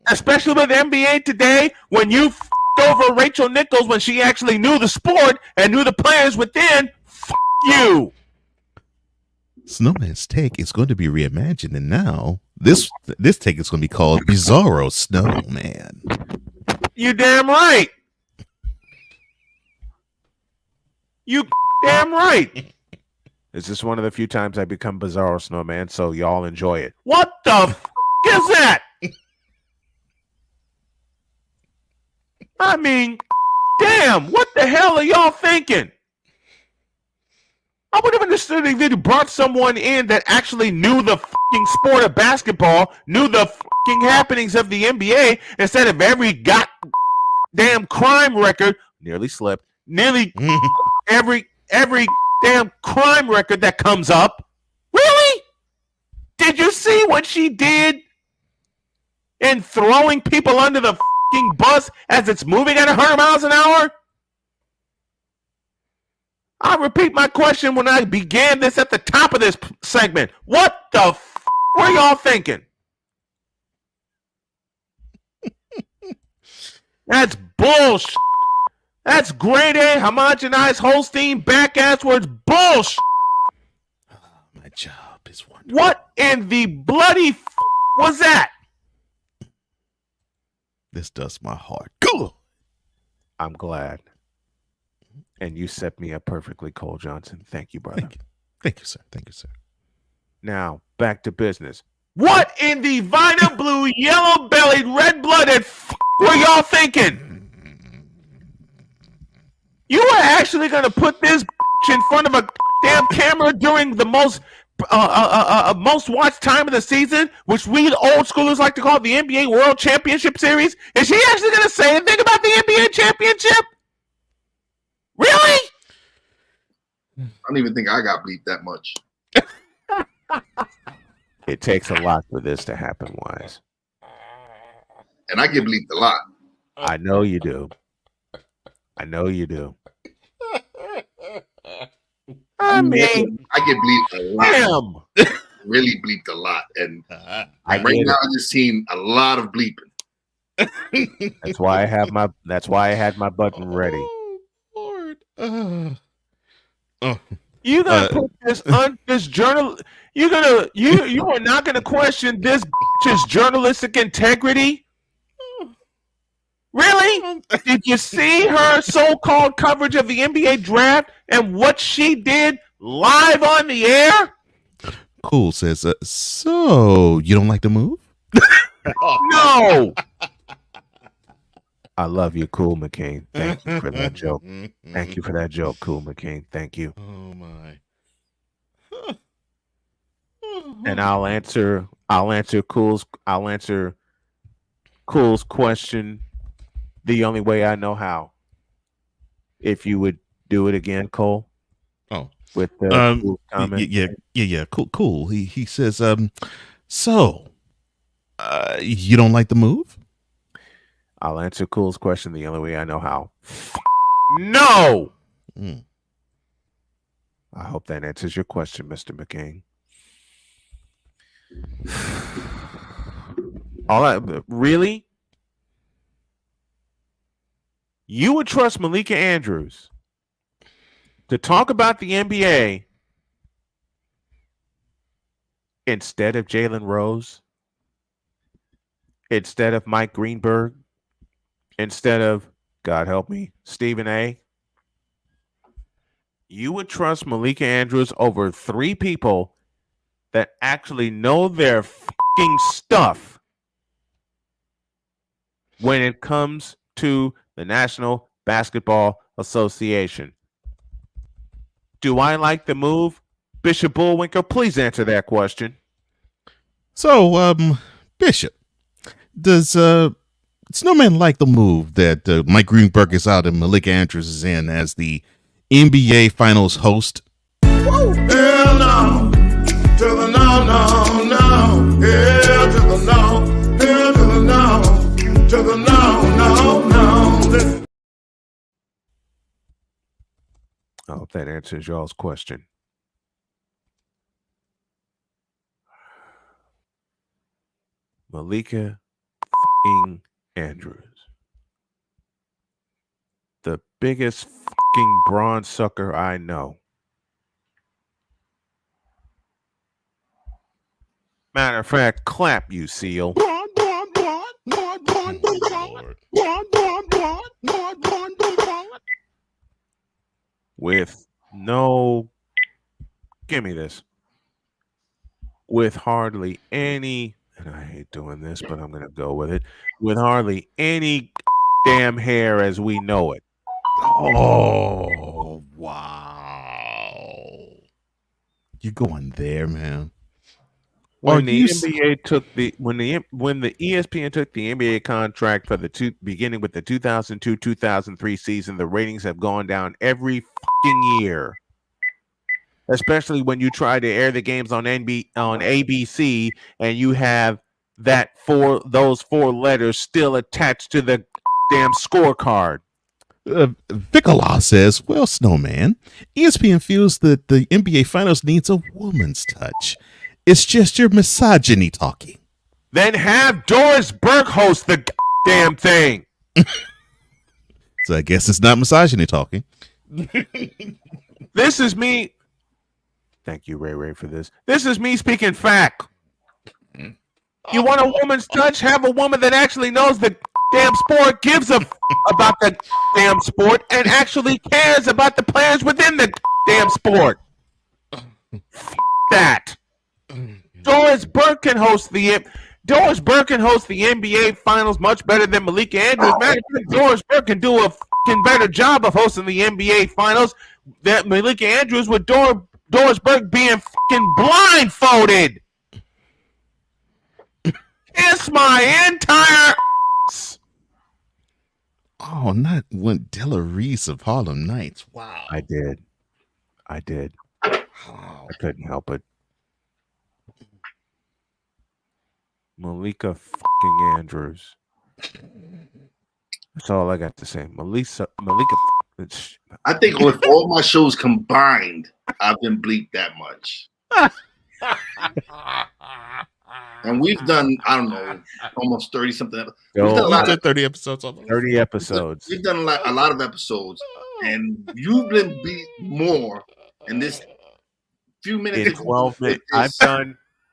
Especially with NBA Today, when you over Rachel Nichols when she actually knew the sport and knew the players within. You. Snowman's take is going to be reimagined, and now this take is going to be called Bizarro Snowman. You damn right. You damn right. This is one of the few times I become Bizarro Snowman, so y'all enjoy it. What the is that? I mean, damn, what the hell are y'all thinking? I would have understood if you brought someone in that actually knew the sport of basketball, knew the happenings of the NBA, instead of every goddamn crime record, nearly slipped, nearly every damn crime record that comes up. Really? Did you see what she did in throwing people under the bus as it's moving at 100 miles an hour? I'll repeat my question when I began this at the top of this segment. What the were y'all thinking? That's bullshit. That's grade A, homogenized, Holstein, back-ass words. Bullshit. My job is wonderful. What in the bloody was that? This does my heart good. I'm glad. And you set me up perfectly, Cole Johnson. Thank you, brother. Thank you, sir. Thank you, sir. Now, back to business. What in the vita blue, yellow-bellied, red-blooded were y'all thinking? You were actually going to put this in front of a damn camera during the most watched time of the season, which we old schoolers like to call the NBA World Championship Series? Is she actually going to say anything about the NBA championship? Really? I don't even think I got bleeped that much. It takes a lot for this to happen, Wise. And I get bleeped a lot. I know you do. I know you do. I mean, I get bleeped a lot. Really bleeped a lot. And right now I'm just seeing a lot of bleeping. That's why I had my button ready. You gonna put this journal? You are not gonna question this bitch's journalistic integrity? Really? Did you see her so-called coverage of the NBA draft and what she did live on the air? Cool says, so you don't like the move? No. I love you, Cool McCain. Thank you for that joke. Thank you for that joke, Cool McCain. Thank you. Oh my. And I'll answer Cool's question the only way I know how. If you would do it again, Cole. Oh. With the Cool's comment. Yeah. Cool. He says, so you don't like the move? I'll answer Cool's question the only way I know how. No. I hope that answers your question, Mr. McCain. Really? You would trust Malika Andrews to talk about the NBA instead of Jalen Rose, instead of Mike Greenberg, instead of, God help me, Stephen A. You would trust Malika Andrews over 3 people that actually know their fucking stuff when it comes to the National Basketball Association. Do I like the move? Bishop Bullwinkle, please answer that question. So, Bishop, does Snowman like the move that Mike Greenberg is out and Malika Andrews is in as the NBA Finals host? Hell no. To the no, no, no. Hell to the no. Hell to the no. To the no, no, no. I hope that answers y'all's question. Malika Andrews. The biggest brawn sucker I know. Matter of fact, clap, you seal. With no, give me this. With hardly any, and I hate doing this, but I'm going to go with it. With hardly any damn hair as we know it. Oh, wow. You going there, man? When the NBA took when the ESPN took the NBA contract for the beginning with the 2002-2003 season, the ratings have gone down every fucking year. Especially when you try to air the games on ABC and you have those 4 letters still attached to the damn scorecard. Vicala says, well, Snowman, ESPN feels that the NBA Finals needs a woman's touch. It's just your misogyny talking. Then have Doris Burke host the damn thing. So I guess it's not misogyny talking. This is me. Thank you, Ray, for this. This is me speaking fact. You want a woman's touch? Have a woman that actually knows the damn sport, gives a about the damn sport, and actually cares about the players within the damn sport. That. Doris Burke can host the Doris Burke can host the NBA Finals much better than Malika Andrews. Matter of fact, Doris Burke can do a fucking better job of hosting the NBA Finals than Malika Andrews with Doris Burke being fucking blindfolded. Kiss my entire Oh, not one Della Reese of Harlem Nights. Wow. I did. I couldn't help it. Malika fucking Andrews. That's all I got to say. Malika. I think with all my shows combined, I've been bleeped that much. And we've done, I don't know, almost 30 something. We've done a lot of 30 episodes. 30 episodes. We've done a lot of episodes, and you've been beat more in this few minutes. In 12 minutes,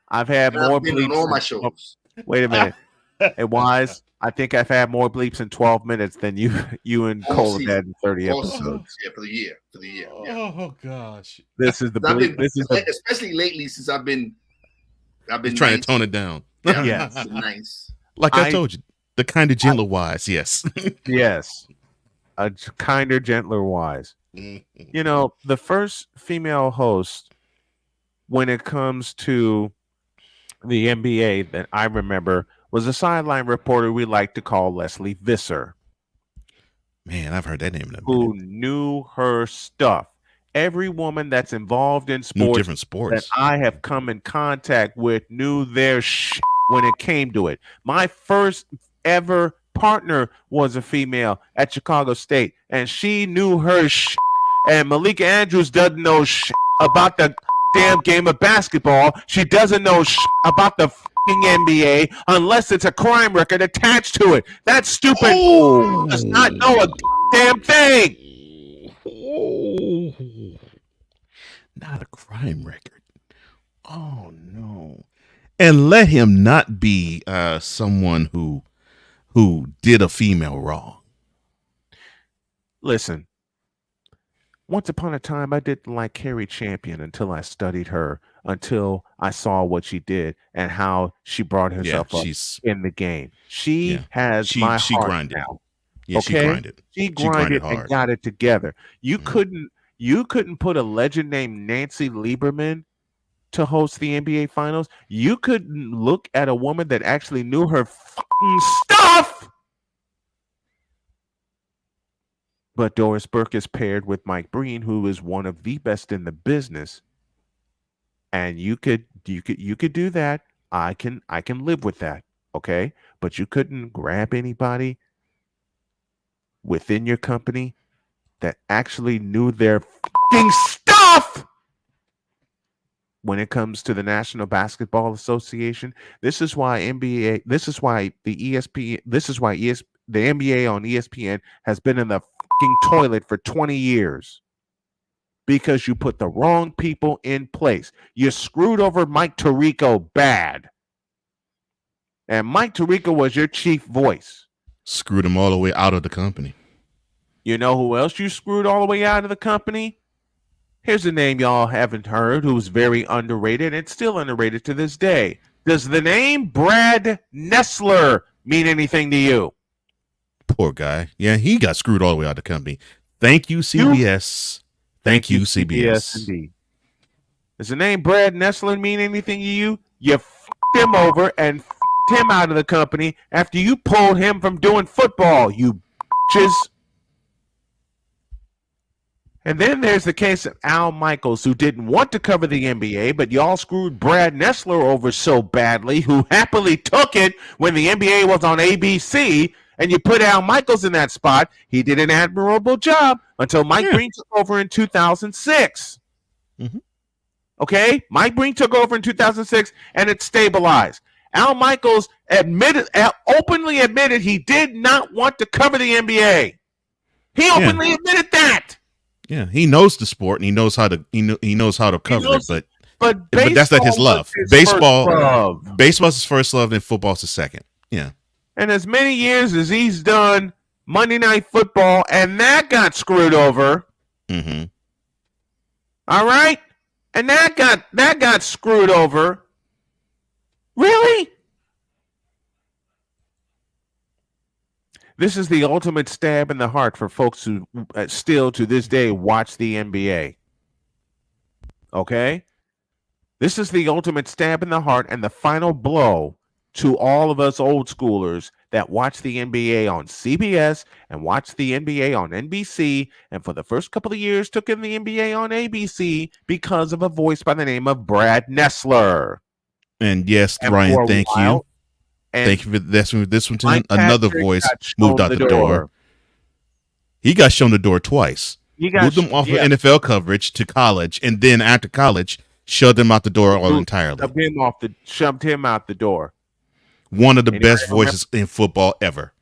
I've had more bleeps on all my shows. Wait a minute. Hey, Wise, I think I've had more bleeps in 12 minutes than you and Cole have had in 30 episodes. Yeah, for the year. Yeah. Oh gosh. This is the bleep. Especially lately since I've been trying to tone it down. Yeah, nice. Like I told you, the kind of gentler Wise, yes. Yes. A kinder, gentler Wise. You know, the first female host when it comes to the NBA that I remember was a sideline reporter we like to call Leslie Visser. Man, I've heard that name. Who knew her stuff. Every woman that's involved in different sports that I have come in contact with knew their shit when it came to it. My first ever partner was a female at Chicago State, and she knew her shit. And Malika Andrews doesn't know shit about the damn game of basketball. She doesn't know shit about the fucking NBA unless it's a crime record attached to it. That stupid does not know a damn thing. Not a crime record. Oh no. And let him not be someone who did a female wrong. Listen, once upon a time, I didn't like Carrie Champion until I studied her, until I saw what she did and how she brought herself up in the game. She has my heart grinded. now. Yeah, okay? she grinded. She grinded and hard. got it together. You couldn't put a legend named Nancy Lieberman to host the NBA Finals. You couldn't look at a woman that actually knew her fucking stuff. But Doris Burke is paired with Mike Breen, who is one of the best in the business. And you could do that. I can live with that. Okay? But you couldn't grab anybody within your company that actually knew their fucking stuff when it comes to the National Basketball Association. This is why the NBA on ESPN has been in the fucking toilet for 20 years because you put the wrong people in place. You screwed over Mike Tirico bad. And Mike Tirico was your chief voice. Screwed him all the way out of the company. You know who else you screwed all the way out of the company? Here's a name y'all haven't heard who's very underrated and still underrated to this day. Does the name Brad Nessler mean anything to you? Poor guy. Yeah, he got screwed all the way out of the company. Thank you, CBS. Thank you, CBS. Indeed. Does the name Brad Nessler mean anything to you? You f***ed him over and f***ed him out of the company after you pulled him from doing football, you bitches. And then there's the case of Al Michaels, who didn't want to cover the NBA, but y'all screwed Brad Nessler over so badly, who happily took it when the NBA was on ABC, and you put Al Michaels in that spot. He did an admirable job until Mike Breen took over in 2006. Mm-hmm. Okay? Mike Breen took over in 2006, and it stabilized. Al Michaels openly admitted he did not want to cover the NBA. He openly admitted that. Yeah, he knows the sport and he knows how to cover it, but that's not his love. Baseball's his first love, and football's his second. Yeah. And as many years as he's done Monday Night Football, and that got screwed over. Mm-hmm. All right? And that got screwed over. Really? This is the ultimate stab in the heart for folks who still to this day watch the NBA. Okay? This is the ultimate stab in the heart and the final blow to all of us old schoolers that watch the NBA on CBS and watch the NBA on NBC, and for the first couple of years took in the NBA on ABC because of a voice by the name of Brad Nessler. And yes, and Ryan, thank you. Thank you for this one too. Another voice moved out the door. He got shown the door twice. Moved him off of NFL coverage to college, and then after college, shoved him out the door entirely. Shoved him out the door. One of the best voices in football ever.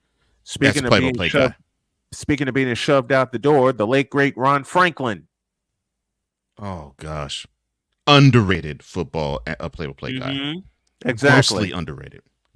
Speaking of being shoved out the door, the late great Ron Franklin. Oh gosh, underrated football play-by-play guy. Exactly,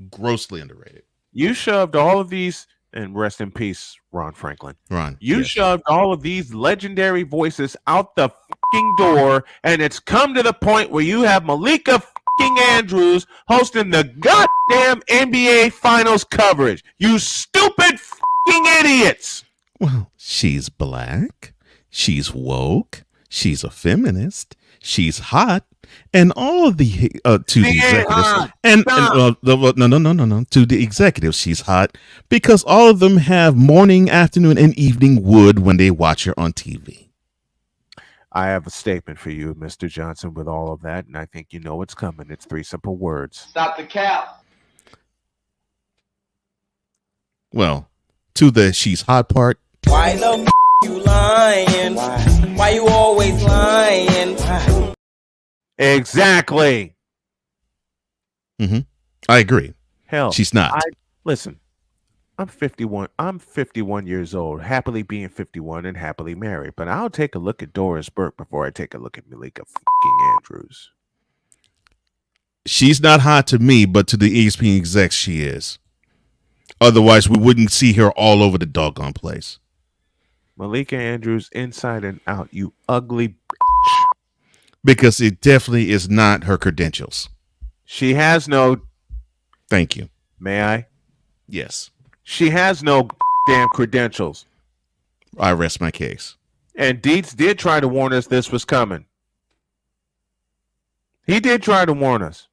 grossly underrated. You shoved all of these, and rest in peace, Ron Franklin. You shoved all of these legendary voices out the fucking door, and it's come to the point where you have Malika fucking Andrews hosting the goddamn NBA Finals coverage. You stupid fucking idiots. Well, she's black, she's woke, she's a feminist, she's hot, and all of the to the executives no, to the executives, she's hot because all of them have morning, afternoon, and evening wood when they watch her on TV. I have a statement for you, Mr. Johnson, with all of that, and I think you know what's coming. It's 3 simple words. Stop the cap. Well, to the she's hot part. Why the you lying? Why you always lying? Exactly. I agree. Hell, she's not. Listen, I'm 51. I'm 51 years old, happily being 51 and happily married. But I'll take a look at Doris Burke before I take a look at Malika fucking Andrews. She's not hot to me, but to the ESPN execs, she is. Otherwise, we wouldn't see her all over the doggone place. Malika Andrews, inside and out, you ugly bitch. Because it definitely is not her credentials. She has no. Thank you. May I? Yes. She has no damn credentials. I rest my case. And Dietz did try to warn us this was coming. He did try to warn us.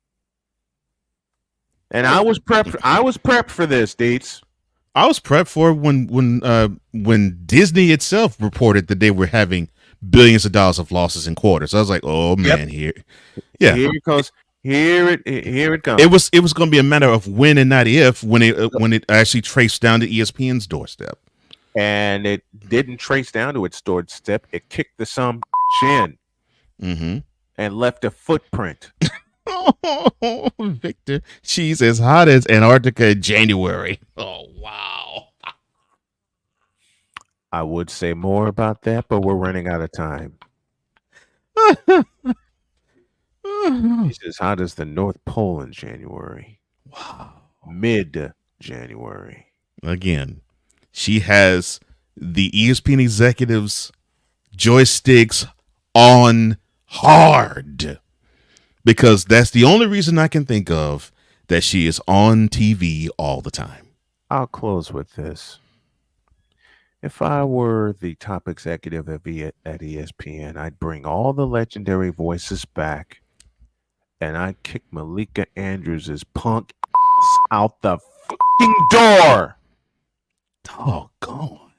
And I was prepped for this, Dietz. I was prepped for when Disney itself reported that they were having billions of dollars of losses in quarters. I was like, oh man, here it goes. Here it comes. It was going to be a matter of when and not if when it actually traced down to ESPN's doorstep. And it didn't trace down to its doorstep. It kicked the some in and left a footprint. Oh, Victor, she's as hot as Antarctica in January. Oh, wow. I would say more about that, but we're running out of time. She's as hot as the North Pole in January. Wow. Mid-January. Again, she has the ESPN executives' joysticks on hard. Because that's the only reason I can think of that she is on TV all the time. I'll close with this. If I were the top executive at ESPN, I'd bring all the legendary voices back, and I'd kick Malika Andrews' punk out the fucking door. Doggone.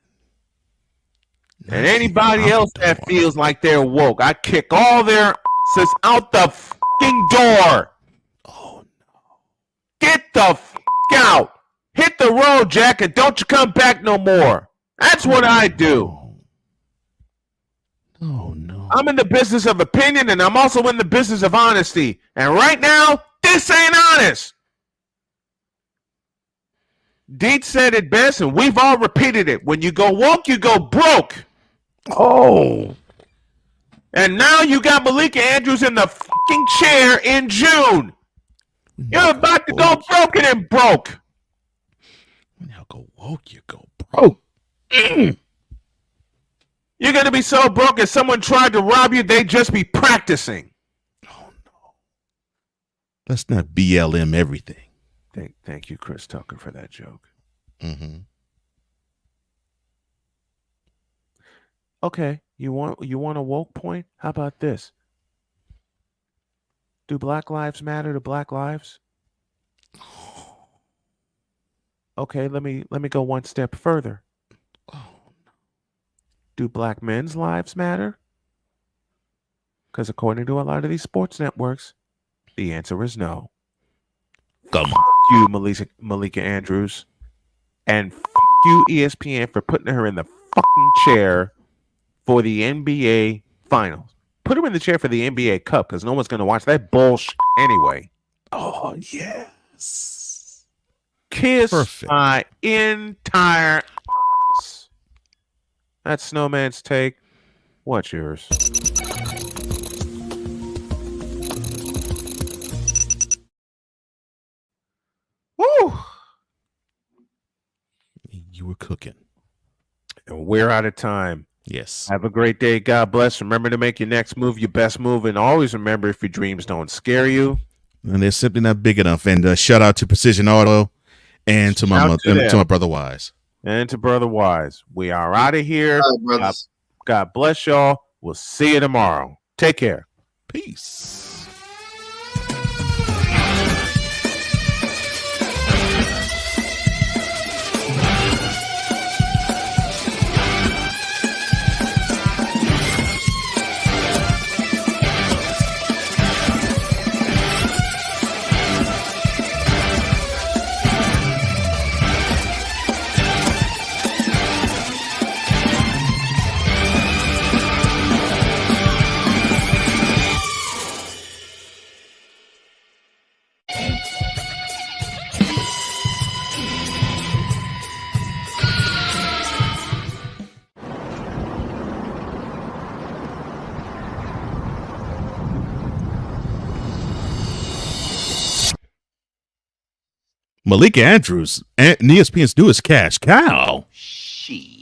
And anybody else that feels like they're woke, I'd kick all their asses out the fucking door. Oh no. Get the fuck out. Hit the road, Jack, and don't you come back no more. That's what I do. Oh no. I'm in the business of opinion, and I'm also in the business of honesty. And right now, this ain't honest. Dietz said it best, and we've all repeated it. When you go woke, you go broke. Oh. And now you got Malika Andrews in the fucking chair in June. You're about to go broken and broke. When you go woke, you go broke. You're going to be so broke if someone tried to rob you, they'd just be practicing. Oh, no. Let's not BLM everything. Thank you, Chris Tucker, for that joke. Okay, you want a woke point? How about this? Do Black Lives matter to Black lives? Okay, let me go one step further. Do Black men's lives matter? Because according to a lot of these sports networks, the answer is no. Come on. You, Malika Andrews. And you, ESPN, for putting her in the fucking chair for the NBA Finals. Put her in the chair for the NBA Cup because no one's going to watch that bullshit anyway. Oh, yes. Kiss my entire ass. That's Snowman's take. What's yours? Woo! You were cooking. And we're out of time. Yes. Have a great day. God bless. Remember to make your next move your best move. And always remember, if your dreams don't scare you, and they're simply not big enough. And shout out to Precision Auto and to my brother Wise. And to Brother Wise. We are out of here. God bless y'all. We'll see you tomorrow. Take care. Peace. Malika Andrews, ESPN's newest cash cow. She.